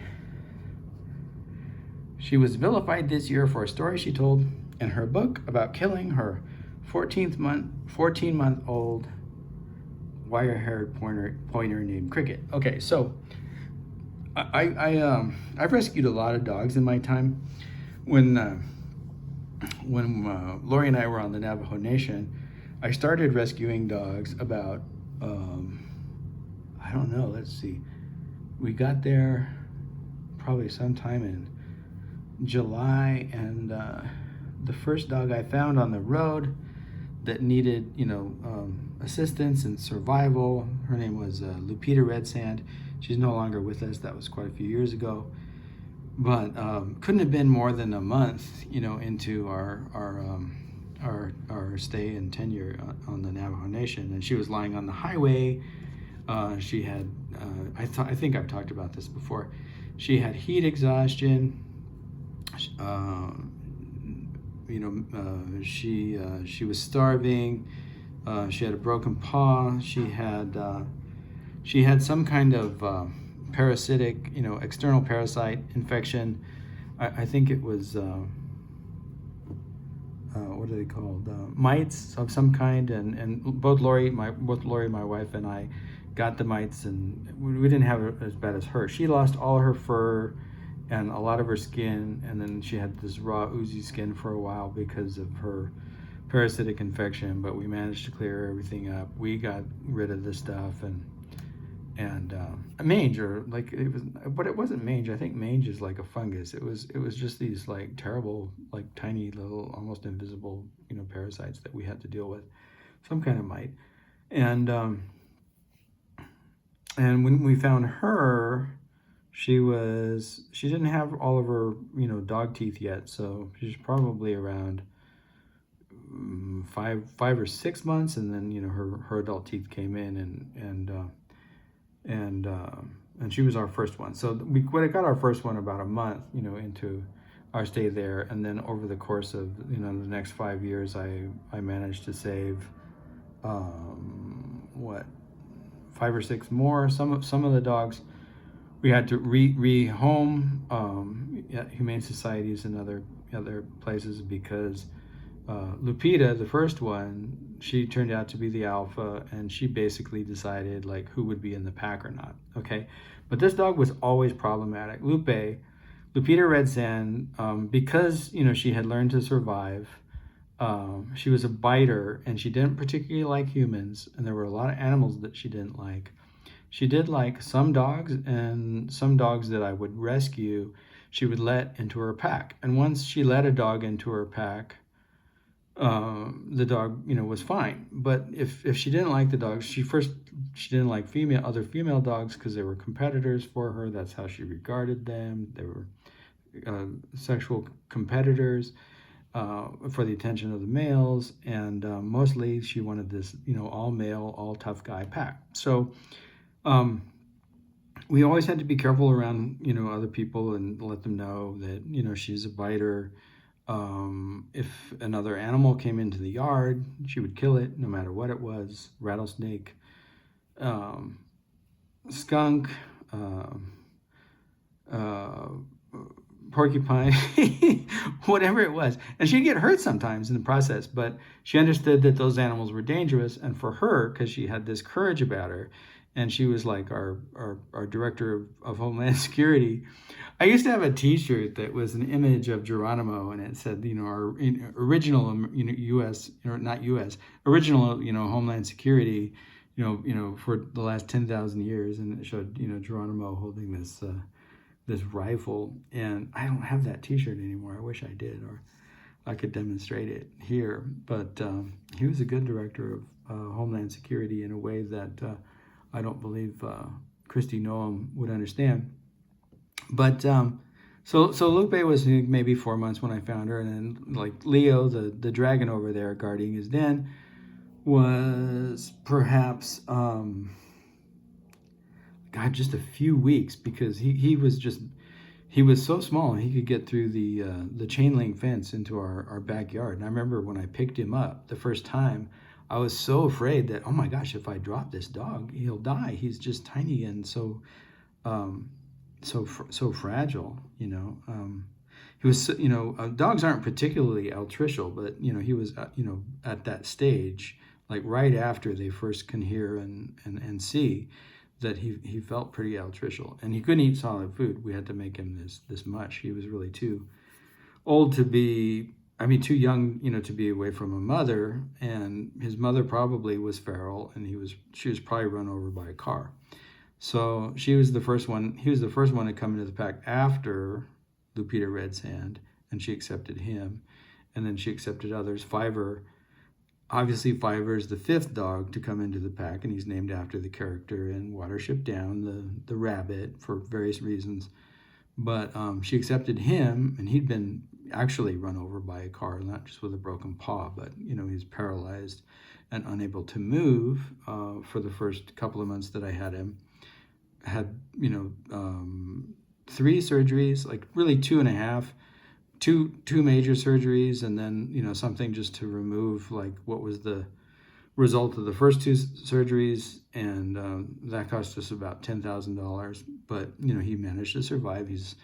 She was vilified this year for a story she told in her book about killing her 14-month-old wire-haired pointer named Cricket. Okay, so I've rescued a lot of dogs in my time, when Lori and I were on the Navajo Nation, I started rescuing dogs about, I don't know, let's see. We got there probably sometime in July, and the first dog I found on the road that needed, assistance and survival, her name was Lupita Red Sand. She's no longer with us. That was quite a few years ago. But couldn't have been more than a month, into our stay and tenure on the Navajo Nation, and she was lying on the highway. She had, I think I've talked about this before. She had heat exhaustion. She was starving. She had a broken paw. She had some kind of parasitic, external parasite infection. I think it was, what are they called? Mites of some kind. And both Lori, my wife, and I got the mites, and we didn't have it as bad as her. She lost all her fur and a lot of her skin, and then she had this raw, oozy skin for a while because of her parasitic infection. But we managed to clear everything up. We got rid of the stuff, and mange, or like it was, but it wasn't mange. I think mange is like a fungus. It was just these like terrible, like tiny little, almost invisible, parasites that we had to deal with, some kind of mite. And when we found her, she didn't have all of her, dog teeth yet, so she's probably around 5 or 6 months, and then her adult teeth came in, and she was our first one. So we got our first one about a month, into our stay there, and then over the course of the next 5 years, I managed to save 5 or 6 more. Some of the dogs we had to rehome at humane societies and other places, because Lupita, the first one, she turned out to be the alpha, and she basically decided like who would be in the pack or not. Okay, but this dog was always problematic. Lupita Red Sand, because she had learned to survive. She was a biter, and she didn't particularly like humans, and there were a lot of animals that she didn't like. She did like some dogs, and some dogs that I would rescue, she would let into her pack. And once she let a dog into her pack, the dog, was fine. But if she didn't like the dogs, she didn't like other female dogs because they were competitors for her. That's how she regarded them. They were sexual competitors for the attention of the males, and mostly she wanted this, all male, all tough guy pack. So we always had to be careful around, other people, and let them know that, she's a biter. If another animal came into the yard, she would kill it no matter what it was: rattlesnake, skunk, porcupine, whatever it was. And she'd get hurt sometimes in the process, but she understood that those animals were dangerous. And for her, because she had this courage about her, and she was like our director of Homeland Security, I used to have a T-shirt that was an image of Geronimo, and it said, our original, U.S. or not U.S. original, Homeland Security, for the last 10,000 years, and it showed, Geronimo holding this rifle. And I don't have that T-shirt anymore. I wish I did, or I could demonstrate it here. But he was a good director of Homeland Security in a way that I don't believe Kristi Noem would understand. But so Lupe was maybe 4 months when I found her, and then like Leo, the dragon over there guarding his den, was perhaps just a few weeks, because he was so small, and he could get through the chain link fence into our backyard. And I remember when I picked him up the first time, I was so afraid that, oh my gosh, if I drop this dog, he'll die. He's just tiny and so fragile, He was, dogs aren't particularly altricial, but he was, at that stage, like right after they first can hear and see, that he felt pretty altricial, and he couldn't eat solid food. We had to make him this mush. He was really too old to be, I mean, too young, to be away from a mother, and his mother probably was feral, and she was probably run over by a car. So he was the first one to come into the pack after Lupita Red Sand, and she accepted him, and then she accepted others. Obviously Fiverr is the 5th dog to come into the pack, and he's named after the character in Watership Down, the rabbit, for various reasons. But she accepted him, and he'd been actually run over by a car, not just with a broken paw, but he's paralyzed and unable to move for the first couple of months that I had him. Had 3 surgeries, like really 2.5, two major surgeries, and then something just to remove like what was the result of the first 2 surgeries, and that cost us about $10,000. But he managed to survive. He's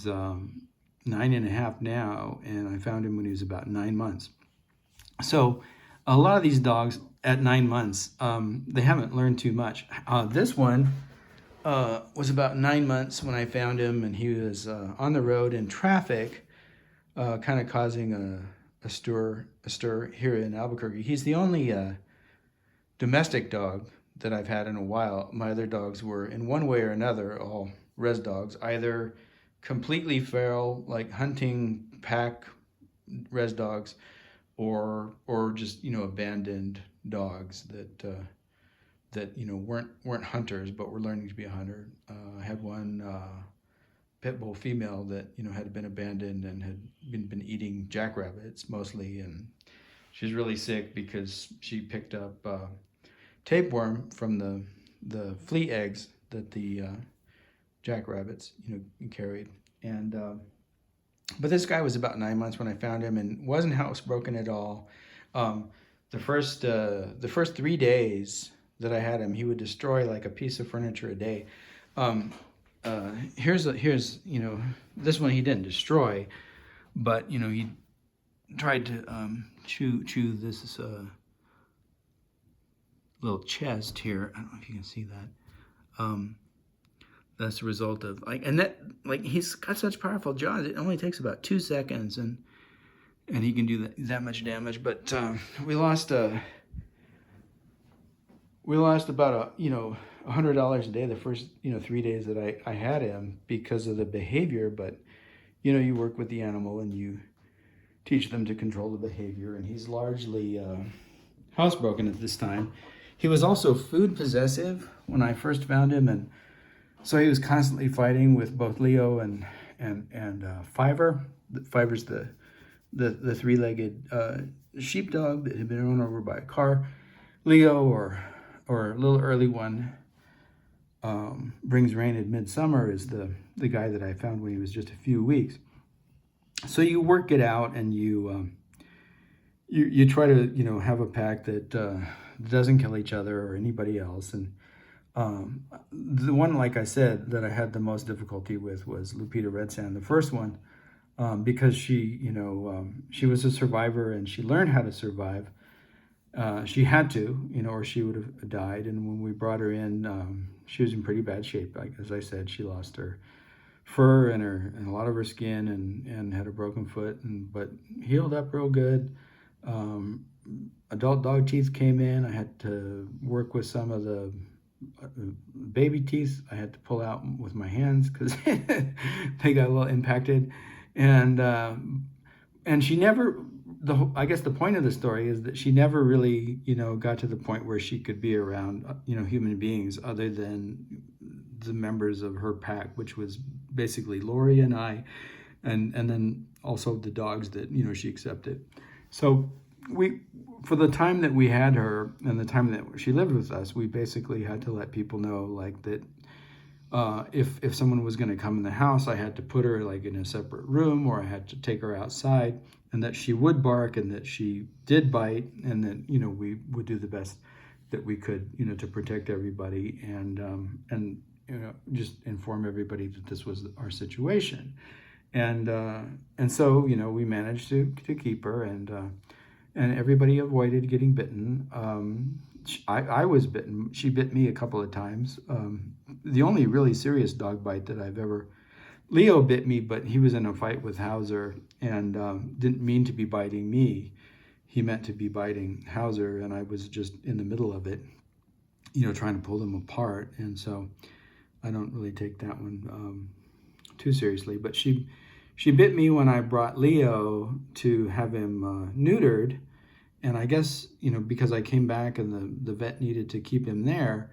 9.5 now, and I found him when he was about 9 months. So a lot of these dogs at 9 months, they haven't learned too much. This one was about 9 months when I found him, and he was on the road in traffic, kind of causing a stir here in Albuquerque. He's the only domestic dog that I've had in a while. My other dogs were, in one way or another, all res dogs, either completely feral, like hunting pack res dogs, or just abandoned dogs that weren't hunters but were learning to be a hunter. I had one pit bull female that had been abandoned and had been eating jackrabbits mostly, and she's really sick because she picked up tapeworm from the flea eggs that the jackrabbits carried. And but this guy was about 9 months when I found him, and wasn't housebroken at all. The first 3 days that I had him, he would destroy like a piece of furniture a day. Here's this one he didn't destroy, but he tried to chew this little chest here. I don't know if you can see that. That's the result of he's got such powerful jaws. It only takes about 2 seconds, and he can do that much damage. But we lost about $100 a day the first 3 days that I had him because of the behavior. But you work with the animal and you teach them to control the behavior, and he's largely housebroken at this time. He was also food possessive when I first found him, and so he was constantly fighting with both Leo and Fiverr. Fiverr's the 3-legged sheepdog that had been run over by a car. Leo, or a little early one, Brings Rain at Midsummer, is the guy that I found when he was just a few weeks. So you work it out, and you try to have a pack that doesn't kill each other or anybody else. And the one, like I said, that I had the most difficulty with was Lupita Red Sand, the first one, because she was a survivor and she learned how to survive. She had to, or she would have died. And when we brought her in, she was in pretty bad shape. Like, as I said, she lost her fur and a lot of her skin, and had a broken foot, but healed up real good. Adult dog teeth came in. I had to work with some of the baby teeth. I had to pull out with my hands because they got a little impacted. And she never, I guess the point of the story is that she never really, got to the point where she could be around, human beings other than the members of her pack, which was basically Lori and I, and then also the dogs that, she accepted. So for the time that we had her and the time that she lived with us, we basically had to let people know, like, that if someone was going to come in the house, I had to put her like in a separate room, or I had to take her outside, and that she would bark and that she did bite, and that we would do the best that we could to protect everybody, and just inform everybody that this was our situation. And so we managed to keep her, and everybody avoided getting bitten. I was bitten. She bit me a couple of times. The only really serious dog bite that I've ever Leo bit me, but he was in a fight with Hauser and didn't mean to be biting me. He meant to be biting Hauser, and I was just in the middle of it, trying to pull them apart. And so I don't really take that one too seriously. But she bit me when I brought Leo to have him neutered. And I guess, because I came back and the vet needed to keep him there,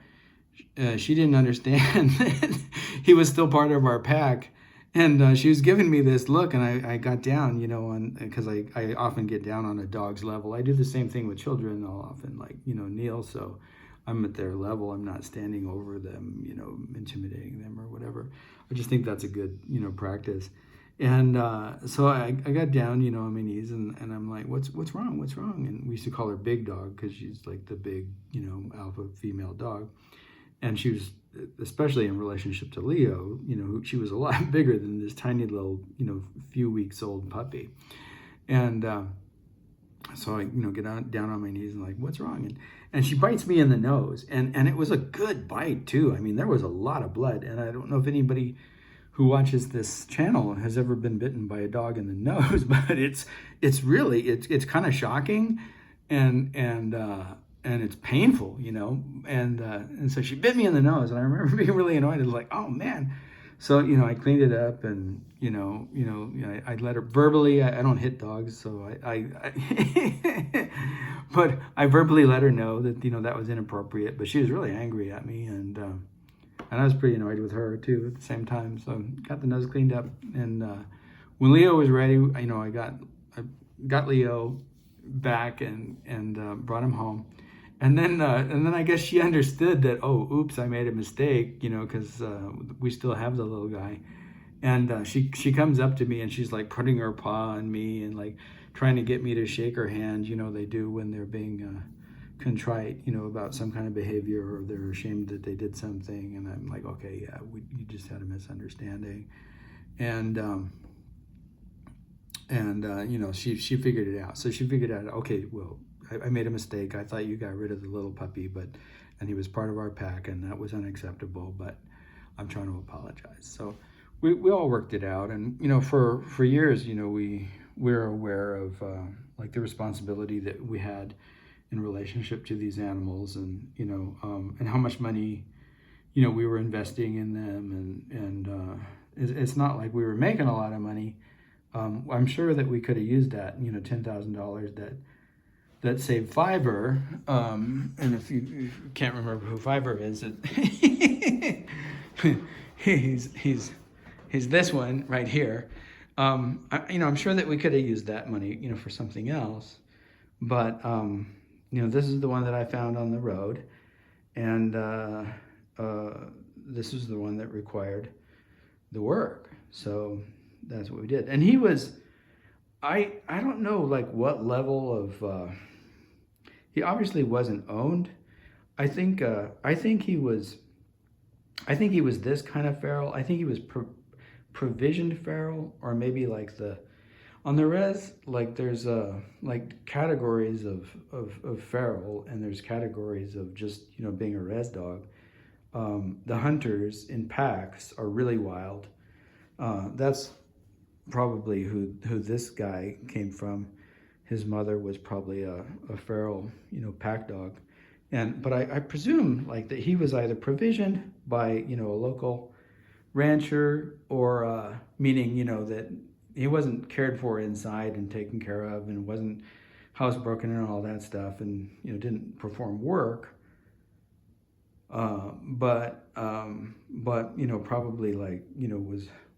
she didn't understand that he was still part of our pack. And she was giving me this look, and I got down, because I often get down on a dog's level. I do the same thing with children. I'll often kneel, so I'm at their level. I'm not standing over them, intimidating them or whatever. I just think that's a good, practice. And so I got down, on my knees, and I'm like, what's wrong? What's wrong? And we used to call her Big Dog because she's like the big, alpha female dog. And she was, especially in relationship to Leo, she was a lot bigger than this tiny little, few weeks old puppy. And so I, get down on my knees and like, what's wrong? And she bites me in the nose. And it was a good bite too. I mean, there was a lot of blood. And I don't know if anybody who watches this channel has ever been bitten by a dog in the nose, but it's kind of shocking and it's painful, and so she bit me in the nose, and I remember being really annoyed. I was like, oh man. So, I cleaned it up, and, I let her verbally, I don't hit dogs, so but I verbally let her know that, that was inappropriate, but she was really angry at me, and I was pretty annoyed with her too at the same time. So got the nose cleaned up, and when Leo was ready, I got Leo back and brought him home. And then I guess she understood that, oh, oops, I made a mistake, because we still have the little guy. And she comes up to me, and she's like putting her paw on me and like trying to get me to shake her hand, they do when they're being contrite, about some kind of behavior, or they're ashamed that they did something. And I'm like, okay, yeah, you just had a misunderstanding. And she figured it out. So she figured out, okay, well, I made a mistake. I thought you got rid of the little puppy, and he was part of our pack, and that was unacceptable, but I'm trying to apologize. So we all worked it out. And, for years, we're aware of like the responsibility that we had in relationship to these animals, and, and how much money, we were investing in them. And it's not like we were making a lot of money. I'm sure that we could have used that, $10,000 that saved ThFAJ. And if you can't remember who ThFAJ is, he's this one right here. I'm sure that we could have used that money, for something else. But this is the one that I found on the road, and this is the one that required the work. So that's what we did. And he was, I don't know like what level of, he obviously wasn't owned. I think he was this kind of feral. I think he was provisioned feral, or maybe like on the res, like there's like categories of feral, and there's categories of just, being a res dog. The hunters in packs are really wild. That's probably who this guy came from. His mother was probably a feral, pack dog. But I presume like that he was either provisioned by, a local rancher, or meaning, that he wasn't cared for inside and taken care of, and wasn't housebroken and all that stuff, and, didn't perform work. But probably like,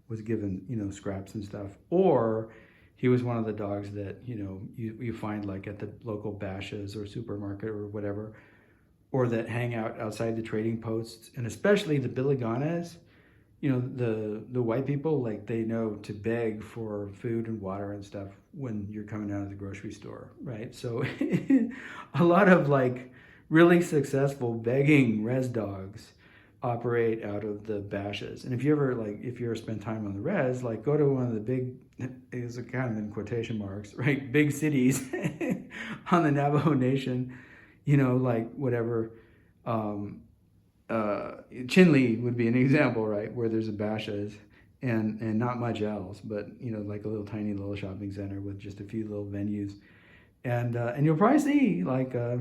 was given, scraps and stuff. Or he was one of the dogs that, you find like at the local bashes or supermarket or whatever, or that hang out outside the trading posts. And especially the Biliganas, the white people, like they know to beg for food and water and stuff when you're coming out of the grocery store, right? So a lot of like really successful begging res dogs operate out of the bashes. And if you ever spend time on the res, like go to one of the big, it's kind of in quotation marks, right, big cities on the Navajo Nation, like whatever, Chinle would be an example, right, where there's a bashes, and not much else, but like a little tiny little shopping center with just a few little venues, and you'll probably see like a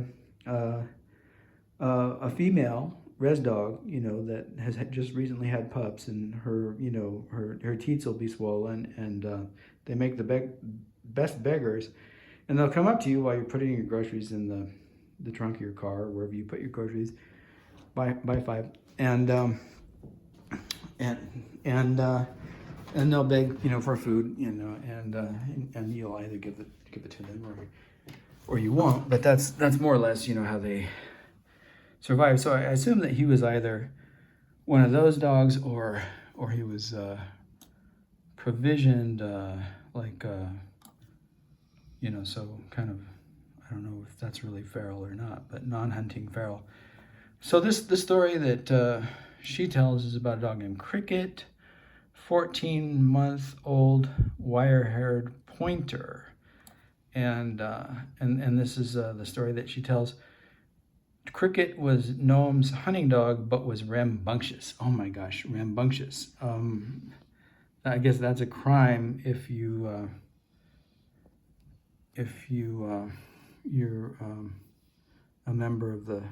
female res dog, that has just recently had pups, and her her teats will be swollen, and they make the best beggars, and they'll come up to you while you're putting your groceries in the trunk of your car, or wherever you put your groceries. Buy 5, and they'll beg for food, and you'll either give it to them or you won't. But that's more or less how they survive. So I assume that he was either one of those dogs, or he was provisioned so kind of, I don't know if that's really feral or not, but non-hunting feral. So this story that she tells is about a dog named Cricket, 14-month-old wire-haired pointer, and this is the story that she tells. Cricket was Noam's hunting dog, but was rambunctious. Oh my gosh, rambunctious. I guess that's a crime if you're a member of the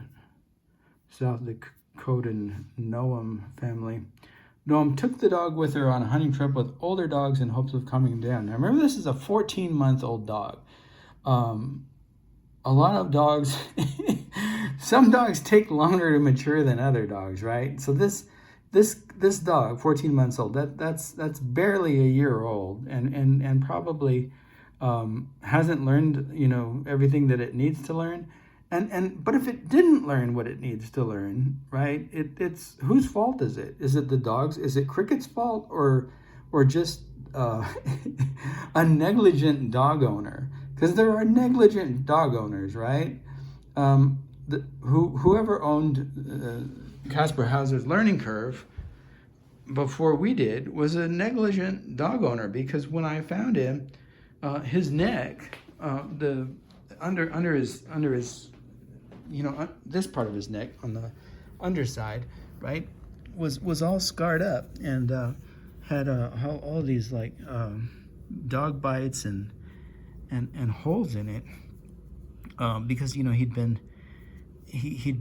South Dakotan Noam family. Noam took the dog with her on a hunting trip with older dogs in hopes of calming him down. Now remember, this is a 14-month-old dog. A lot of dogs, some dogs take longer to mature than other dogs, right? So this dog, 14 months old, that's barely a year old, and probably hasn't learned everything that it needs to learn. But if it didn't learn what it needs to learn, right? It's whose fault is it? Is it the dog's? Is it Cricket's fault, or just a negligent dog owner? Because there are negligent dog owners, right? Whoever owned Kaspar Hauser's learning curve before we did was a negligent dog owner, because when I found him, his neck, under his this part of his neck on the underside, right, was all scarred up, and had all these like dog bites and holes in it, because he'd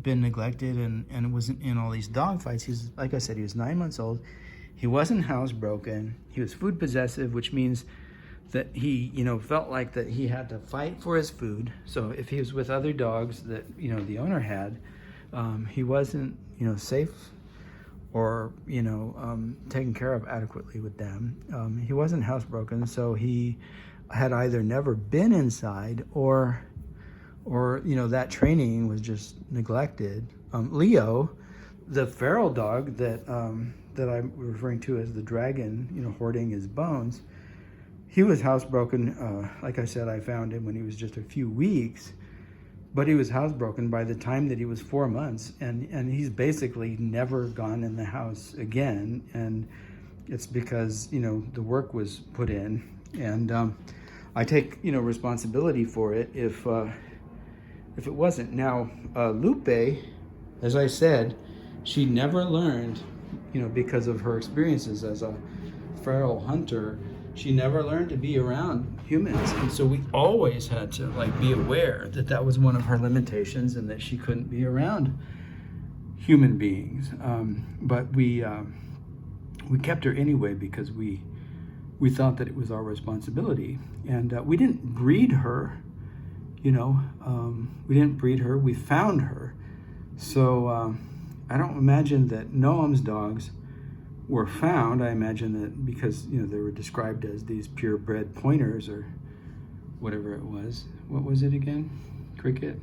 been neglected and wasn't in all these dog fights. He's, like I said, he was 9 months old. He wasn't housebroken. He was food possessive, which means that he felt like that he had to fight for his food. So if he was with other dogs that the owner had, he wasn't safe or taken care of adequately with them. He wasn't housebroken, so he had either never been inside or that training was just neglected. Leo, the feral dog that I'm referring to as the dragon, hoarding his bones, he was housebroken. Like I said, I found him when he was just a few weeks, but he was housebroken by the time that he was 4 months, and he's basically never gone in the house again. And it's because the work was put in, and I take responsibility for it if it wasn't. Now Lupe, as I said, she never learned, because of her experiences as a feral hunter, she never learned to be around humans, and so we always had to be aware that that was one of her limitations, and that she couldn't be around human beings. But we kept her anyway, because we thought that it was our responsibility, and we didn't breed her. We didn't breed her. We found her. So I don't imagine that Noam's dogs were found. I imagine that because they were described as these purebred pointers, or whatever it was. What was it again? Cricket?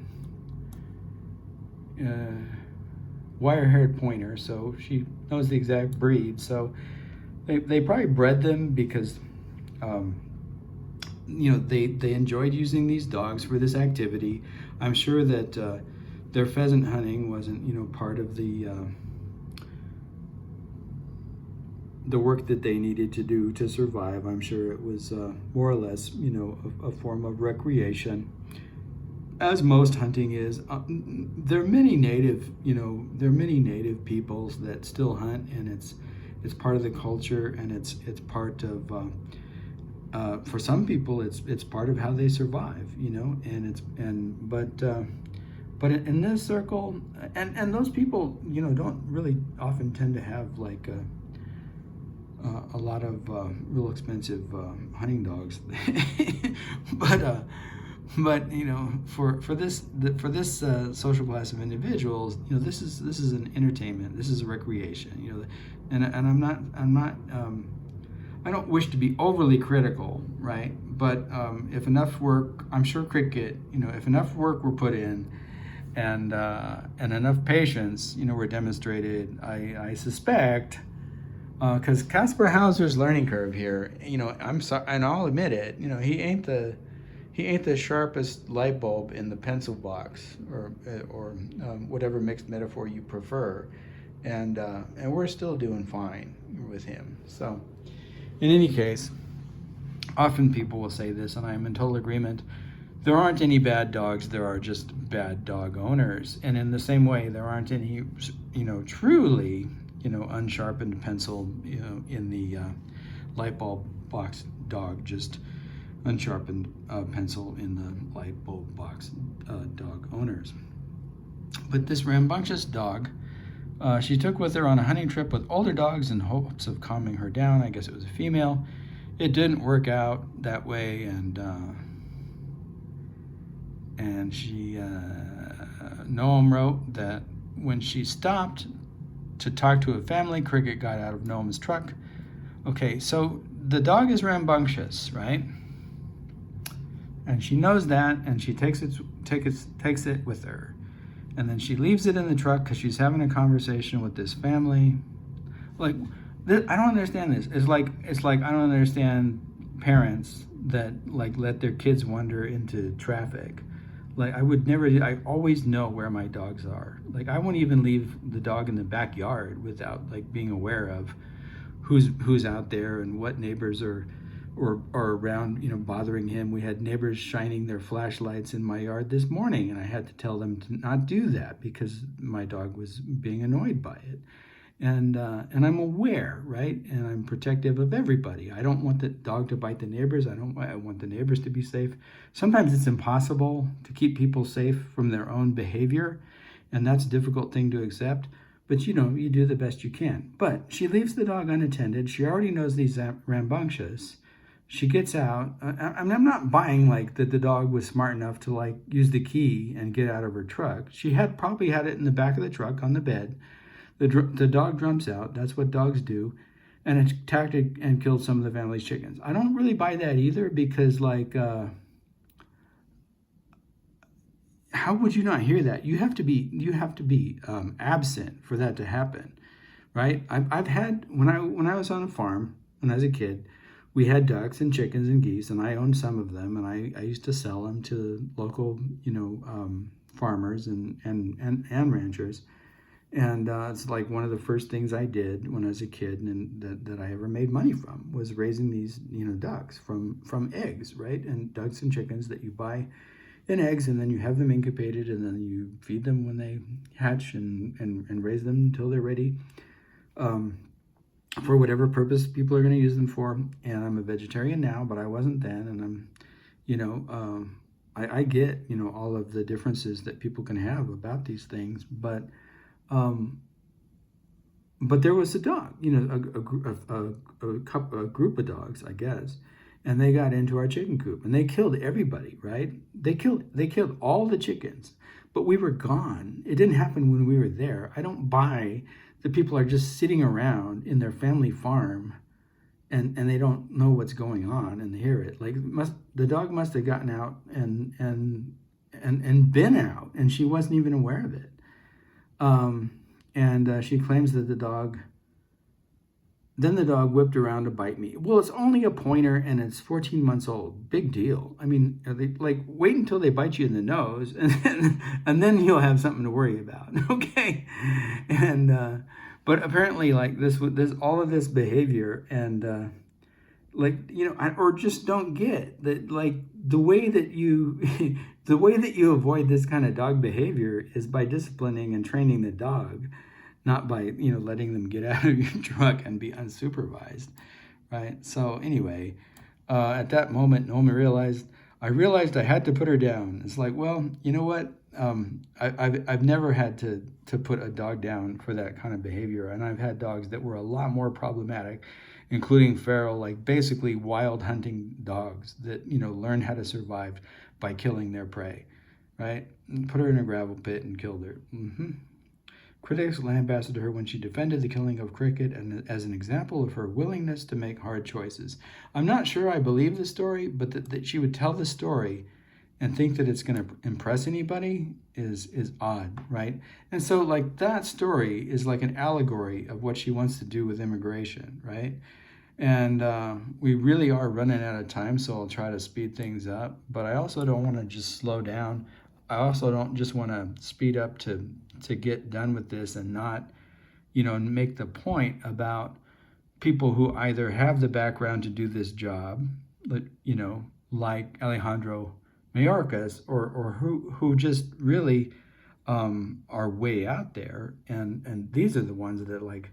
Wire-haired pointer. So she knows the exact breed. So they probably bred them because they enjoyed using these dogs for this activity. I'm sure that their pheasant hunting wasn't part of the work that they needed to do to survive. I'm sure it was more or less a form of recreation, as most hunting is. There are many native peoples that still hunt, and it's part of the culture, and it's part of for some people it's part of how they survive, you know. But in this circle, and those people, you know, don't really often tend to have like a lot of real expensive hunting dogs. But you know, for this social class of individuals, you know, this is an entertainment. This is a recreation. You know, and I'm not I don't wish to be overly critical, right? But if enough work, I'm sure cricket, you know, if enough work were put in, and enough patience, you know, were demonstrated, I suspect, because Kaspar Hauser's learning curve here, you know, I'm sorry, and I'll admit it, you know, he ain't the sharpest light bulb in the pencil box, or whatever mixed metaphor you prefer, and we're still doing fine with him. So, in any case, often people will say this, and I am in total agreement. There aren't any bad dogs, there are just bad dog owners. And in the same way, there aren't any, you know, truly, you know, unsharpened pencil, you know, in the light bulb box dog, just unsharpened pencil in the light bulb box dog owners. But this rambunctious dog, she took with her on a hunting trip with older dogs in hopes of calming her down. I guess it was a female. It didn't work out that way, and she, Noam wrote that when she stopped to talk to a family, Cricket got out of Noam's truck. Okay, so the dog is rambunctious, right? And she knows that, and she takes it with her. And then she leaves it in the truck because she's having a conversation with this family. Like, I don't understand this. It's like I don't understand parents that like let their kids wander into traffic. Like, I always know where my dogs are. Like, I won't even leave the dog in the backyard without like being aware of who's out there and what neighbors are around, you know, bothering him. We had neighbors shining their flashlights in my yard this morning, and I had to tell them to not do that because my dog was being annoyed by it. And I'm aware, right? And I'm protective of everybody. I don't want the dog to bite the neighbors. I want the neighbors to be safe. Sometimes it's impossible to keep people safe from their own behavior, and that's a difficult thing to accept. But, you know, you do the best you can. But she leaves the dog unattended. She already knows he's rambunctious. She gets out. I'm not buying like that the dog was smart enough to like use the key and get out of her truck. She probably had it in the back of the truck on the bed. The dog jumps out. That's what dogs do. And it attacked and killed some of the family's chickens. I don't really buy that either, because like, how would you not hear that? You have to be absent for that to happen, right? I've had, when I was on a farm when I was a kid, we had ducks and chickens and geese, and I owned some of them, and I used to sell them to local, you know, farmers and ranchers. And it's like one of the first things I did when I was a kid, and that I ever made money from, was raising these, you know, ducks from eggs, right? And ducks and chickens that you buy in eggs, and then you have them incubated, and then you feed them when they hatch and raise them until they're ready. For whatever purpose people are going to use them for. And I'm a vegetarian now, but I wasn't then. And I'm, you know, I get, you know, all of the differences that people can have about these things, but there was a dog, you know, a group of dogs, I guess, and they got into our chicken coop and they killed everybody, right? They killed all the chickens, but we were gone. It didn't happen when we were there. I don't buy the people are just sitting around in their family farm and they don't know what's going on and they hear it. Like, the dog must have gotten out and been out, and she wasn't even aware of it. And she claims that the dog whipped around to bite me. Well, it's only a pointer and it's 14 months old. Big deal. I mean, are they, like, wait until they bite you in the nose and then you'll have something to worry about. Okay. And, but apparently, like, this all of this behavior, and, like, you know, or just don't get that, like, the way that you avoid this kind of dog behavior is by disciplining and training the dog not by, you know, letting them get out of your truck and be unsupervised, right? So anyway, at that moment, Naomi realized I had to put her down. It's like, well, you know what? I've never had to put a dog down for that kind of behavior, and I've had dogs that were a lot more problematic, including feral, like basically wild hunting dogs that, you know, learn how to survive by killing their prey, right? And put her in a gravel pit and killed her. Critics lambasted her when she defended the killing of Cricket and as an example of her willingness to make hard choices. I'm not sure I believe the story, but that she would tell the story and think that it's going to impress anybody is odd, right? And so, like, that story is like an allegory of what she wants to do with immigration, right? And we really are running out of time, so I'll try to speed things up. But I also don't want to just slow down. I also don't just want to speed up to get done with this and not, you know, make the point about people who either have the background to do this job, you know, like Alejandro Mayorkas, or who just really are way out there, and these are the ones that, like,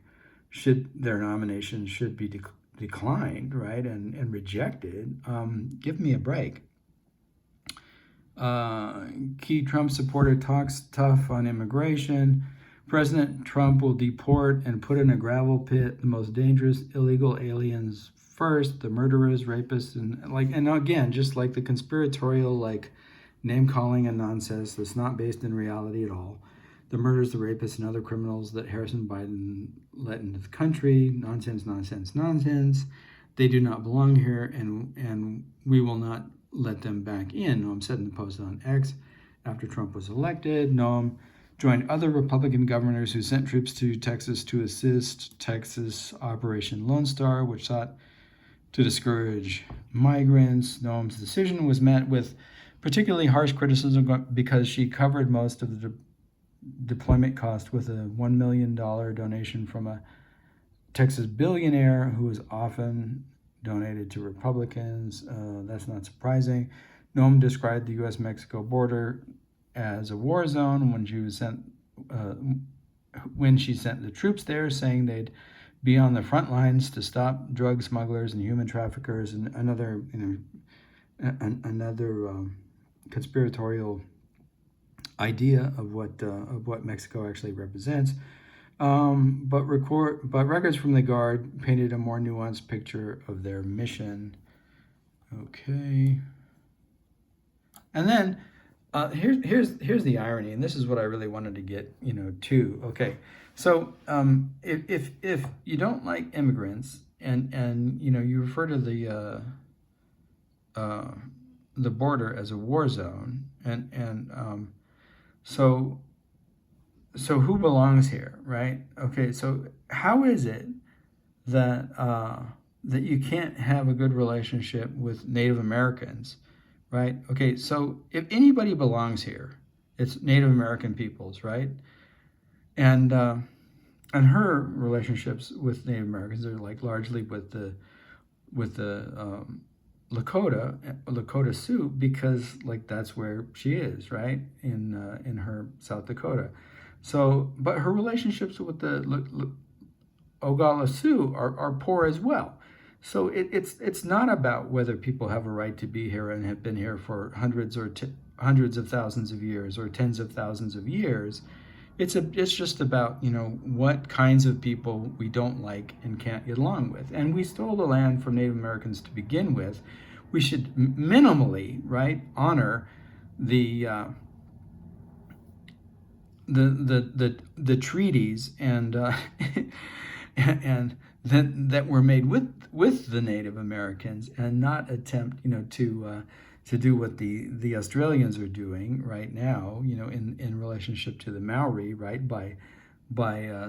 their nominations should be declined, right, and rejected. Give me a break. Key Trump supporter talks tough on immigration. President Trump will deport and put in a gravel pit the most dangerous illegal aliens first, the murderers, rapists, and again, just like the conspiratorial, like, name calling and nonsense that's not based in reality at all. The murders, the rapists, and other criminals that Harrison Biden let into the country. Nonsense, nonsense, nonsense. They do not belong here, and we will not let them back in. Noam said in the post on X after Trump was elected. Noam joined other Republican governors who sent troops to Texas to assist Texas Operation Lone Star, which sought to discourage migrants. Noam's decision was met with particularly harsh criticism because she covered most of the deployment cost with a $1 million donation from a Texas billionaire who was often donated to Republicans. That's not surprising. Noam described the U.S.-Mexico border as a war zone when she sent the troops there, saying they'd be on the front lines to stop drug smugglers and human traffickers, and another conspiratorial idea of what Mexico actually represents. But records from the Guard painted a more nuanced picture of their mission. Okay. And then here's the irony, and this is what I really wanted to get, you know, to. Okay. So if you don't like immigrants and you know, you refer to the border as a war zone, and so who belongs here, right? Okay, so how is it that that you can't have a good relationship with Native Americans, right? Okay, so if anybody belongs here, it's Native American peoples, right? And her relationships with Native Americans are like largely with the Lakota Sioux, because like that's where she is, right, in her South Dakota. So, but her relationships with the Oglala Sioux are poor as well. So it's not about whether people have a right to be here and have been here for hundreds of thousands of years or tens of thousands of years. It's just about, you know, what kinds of people we don't like and can't get along with. And we stole the land from Native Americans to begin with. We should minimally, right, honor the treaties and and that were made with the Native Americans, and not attempt, you know, to do what the Australians are doing right now, you know, in relationship to the Maori, right, by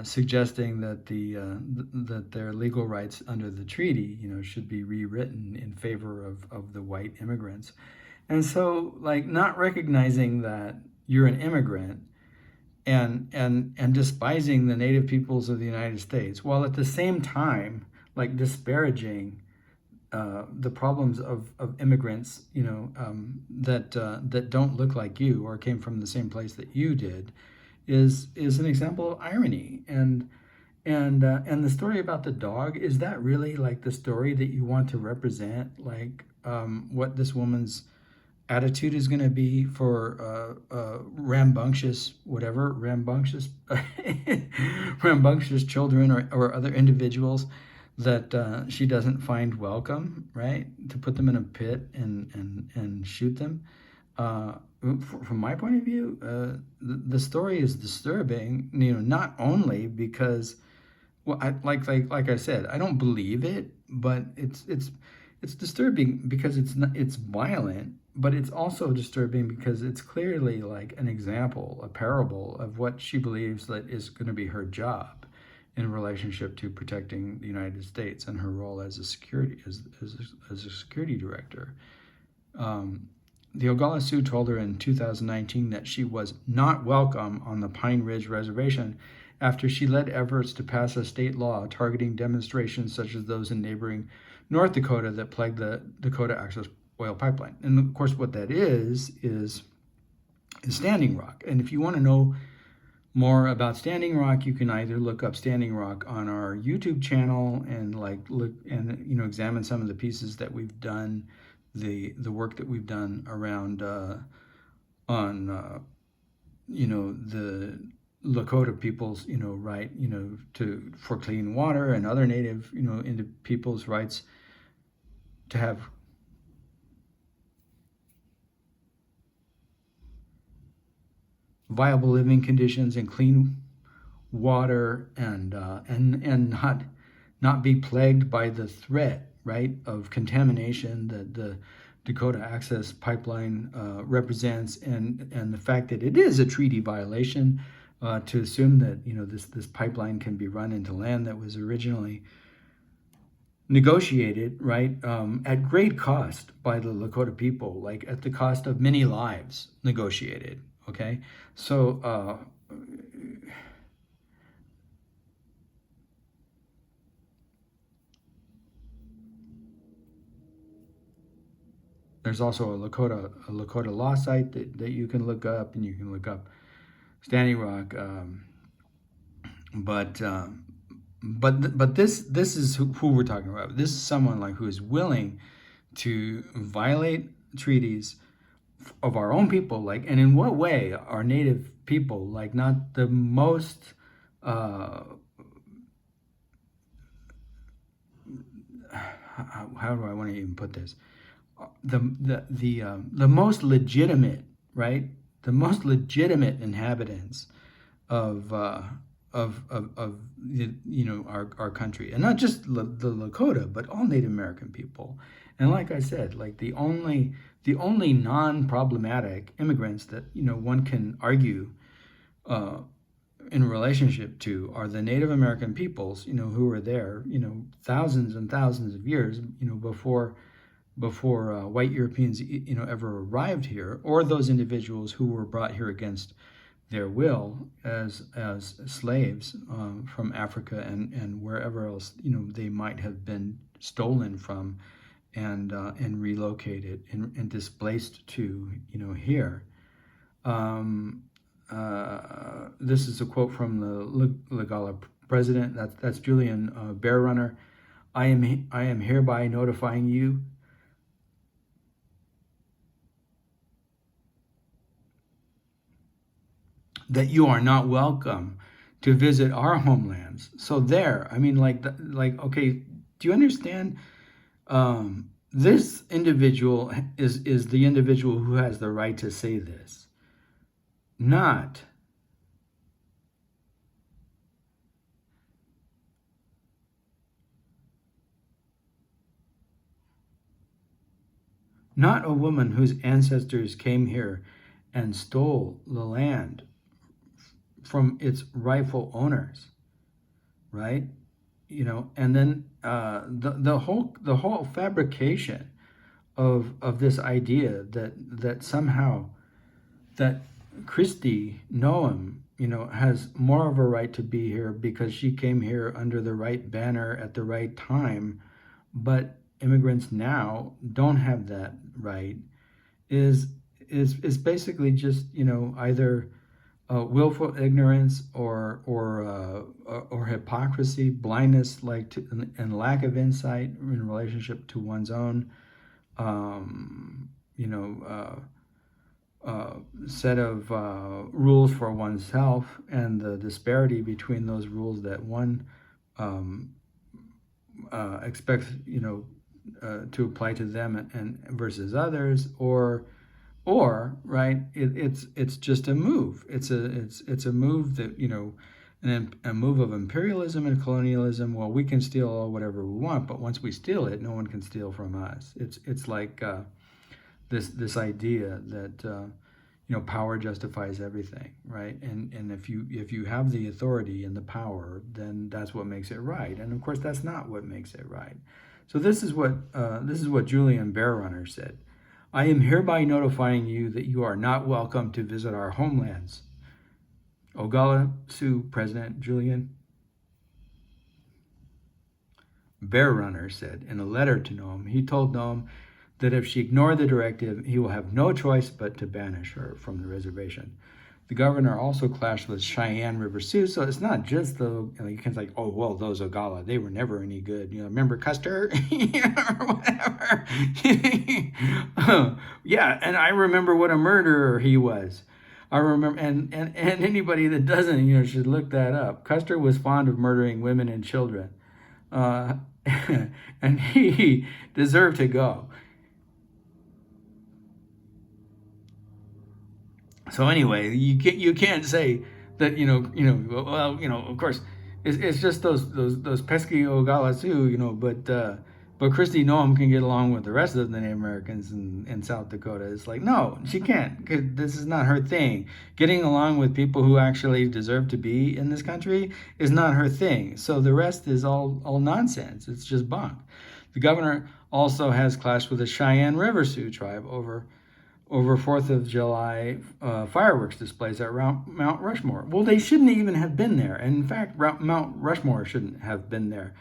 suggesting that that their legal rights under the treaty, you know, should be rewritten in favor of the white immigrants. And so, like, not recognizing that you're an immigrant and despising the native peoples of the United States, while at the same time, like, disparaging the problems of immigrants, you know, that don't look like you or came from the same place that you did, is an example of irony. And the story about the dog, is that really like the story that you want to represent, like what this woman's attitude is going to be for rambunctious rambunctious children or other individuals that she doesn't find welcome, right? To put them in a pit and shoot them. From my point of view, the story is disturbing, not only because, well, like I said, I don't believe it, but it's disturbing because it's violent, but it's also disturbing because it's clearly like an example, a parable of what she believes that is going to be her job in relationship to protecting the United States and her role as a security director. The Oglala Sioux told her in 2019 that she was not welcome on the Pine Ridge Reservation after she led efforts to pass a state law targeting demonstrations such as those in neighboring North Dakota that plagued the Dakota Access Oil Pipeline. And of course, what that is Standing Rock. And if you want to know more about Standing Rock, you can either look up Standing Rock on our YouTube channel and look and examine some of the pieces that we've done, the work that we've done around the Lakota people's right for clean water, and other native into people's rights to have viable living conditions and clean water, and not be plagued by the threat, right, of contamination that the Dakota Access Pipeline represents, and the fact that it is a treaty violation to assume that this pipeline can be run into land that was originally negotiated, right, at great cost by the Lakota people, like at the cost of many lives negotiated. Okay, so there's also a Lakota law site that you can look up, and you can look up Standing Rock. But this is who we're talking about. This is someone like who is willing to violate treaties of our own people, like, and in what way are Native people, like, not the most how do I want to even put this, the most legitimate, right, the most legitimate inhabitants of our country, and not just the Lakota, but all Native American people. And like I said, like the only non-problematic immigrants that one can argue in relationship to are the Native American peoples, who were there, thousands and thousands of years, before white Europeans, ever arrived here, or those individuals who were brought here against their will as slaves from Africa and wherever else they might have been stolen from and relocated and displaced to here. This is a quote from the Oglala president. That's Julian Bear Runner. I am hereby notifying you that you are not welcome to visit our homelands. So there, I mean, okay, do you understand? This individual is the individual who has the right to say this, not a woman whose ancestors came here and stole the land from its rightful owners, right? And then the whole fabrication of this idea that somehow that Kristi Noem, has more of a right to be here because she came here under the right banner at the right time, but immigrants now don't have that right, is basically just either willful ignorance or hypocrisy, blindness, and lack of insight in relationship to one's own, set of rules for oneself, and the disparity between those rules that one expects, to apply to them and versus others, or right, it's just a move. It's a move that, a move of imperialism and colonialism. Well, we can steal whatever we want, but once we steal it, no one can steal from us. It's like this idea that power justifies everything, right? And if you have the authority and the power, then that's what makes it right. And of course, that's not what makes it right. So this is what Julian Bearrunner said. I am hereby notifying you that you are not welcome to visit our homelands. Oglala Sioux President Julian Bearrunner said in a letter to Noam. He told Noam that if she ignored the directive, he will have no choice but to banish her from the reservation. The governor also clashed with Cheyenne River Sioux, so it's not just you can like, oh, well, those Oglala, they were never any good. Remember Custer? Or whatever. Yeah, and I remember what a murderer he was. I remember, and anybody that doesn't, should look that up. Custer was fond of murdering women and children, and he deserved to go. So anyway, you can't say that of course it's just those pesky Oglala Sioux, but Kristi Noem can get along with the rest of the Native Americans in South Dakota. It's like, no, she can't, because this is not her thing. Getting along with people who actually deserve to be in this country is not her thing. So the rest is all nonsense. It's just bunk. The governor also has clashed with the Cheyenne River Sioux tribe over 4th of July fireworks displays at Mount Rushmore. Well, they shouldn't even have been there. And in fact, Mount Rushmore shouldn't have been there.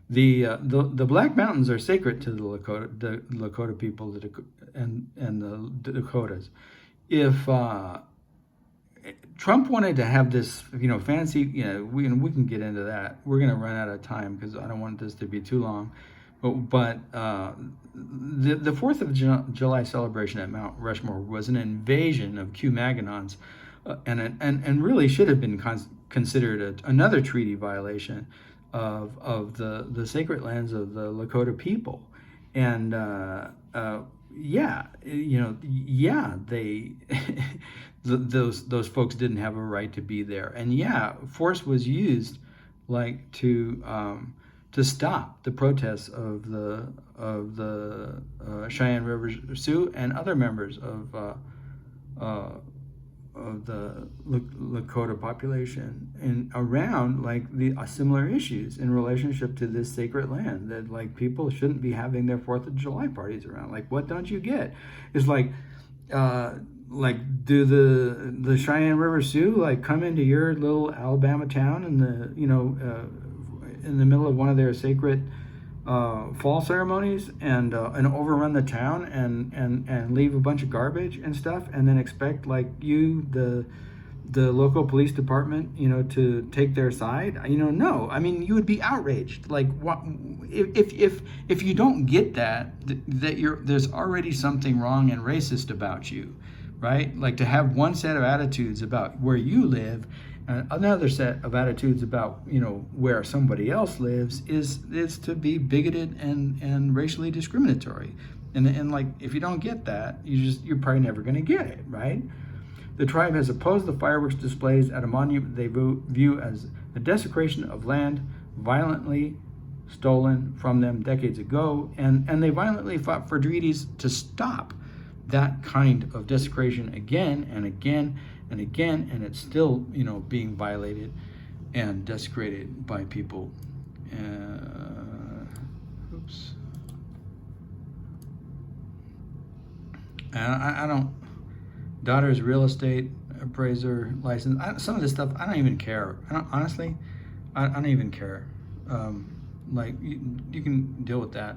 The Black Mountains are sacred to the Lakota people and the Dakotas. If Trump wanted to have this, fancy, we can get into that. We're going to run out of time because I don't want this to be too long. But the 4th of July celebration at Mount Rushmore was an invasion of Q-Maganons, and really should have been considered another treaty violation of the sacred lands of the Lakota people. And they those folks didn't have a right to be there. And force was used to stop the protests of the Cheyenne River Sioux and other members of the Lakota population and around similar issues in relationship to this sacred land that people shouldn't be having their 4th of July parties around. What don't you get? It's do the Cheyenne River Sioux come into your little Alabama town in the middle of one of their sacred fall ceremonies and overrun the town and leave a bunch of garbage and stuff, and then expect the local police department to take their side? No. I mean, you would be outraged. What if you don't get that there's already something wrong and racist about you, right? To have one set of attitudes about where you live, another set of attitudes about where somebody else lives is to be bigoted and racially discriminatory. And if you don't get that, you're probably never going to get it, right? The tribe has opposed the fireworks displays at a monument they view as a desecration of land violently stolen from them decades ago, and they violently fought for treaties to stop that kind of desecration again and again and again, and it's still being violated and desecrated by people. I don't. Daughter's real estate appraiser license. Some of this stuff I don't even care. Honestly, I don't even care. You can deal with that.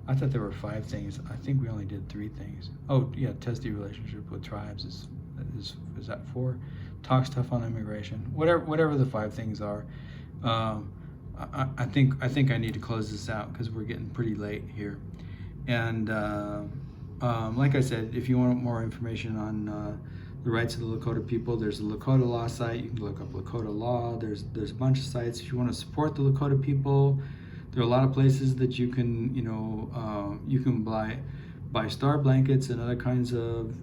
I thought there were 5 things. I think we only did 3 things. Oh yeah, test the relationship with tribes is that 4? talk stuff on immigration, whatever the 5 things are. I think I need to close this out because we're getting pretty late here. And like I said, if you want more information on the rights of the Lakota people, there's a Lakota law site. You can look up Lakota law. There's a bunch of sites. If you want to support the Lakota people, there are a lot of places that you can, you can buy star blankets and other kinds of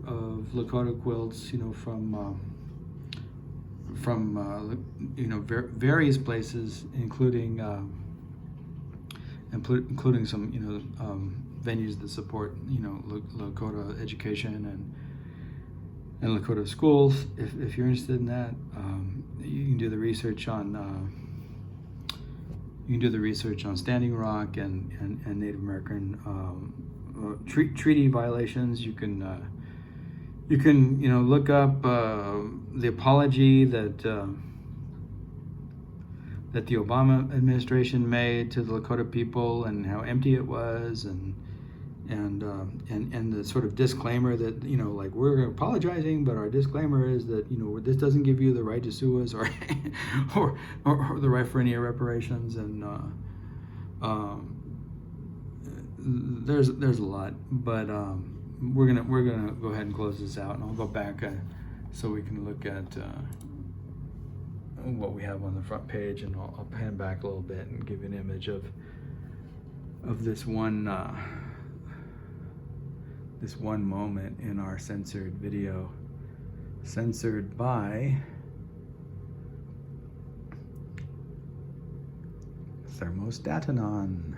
Lakota quilts, from various places, including some venues that support Lakota education and Lakota schools. If you're interested in that, you can do the research on Standing Rock and Native American treaty violations. You can look up the apology that the Obama administration made to the Lakota people and how empty it was, and the sort of disclaimer that like, we're apologizing, but our disclaimer is that this doesn't give you the right to sue us or the right for any reparations, and there's a lot, but we're gonna go ahead and close this out, and I'll go back so we can look at what we have on the front page, and I'll pan back a little bit and give you an image of this one moment in our censored video, censored by ThermostatAnon.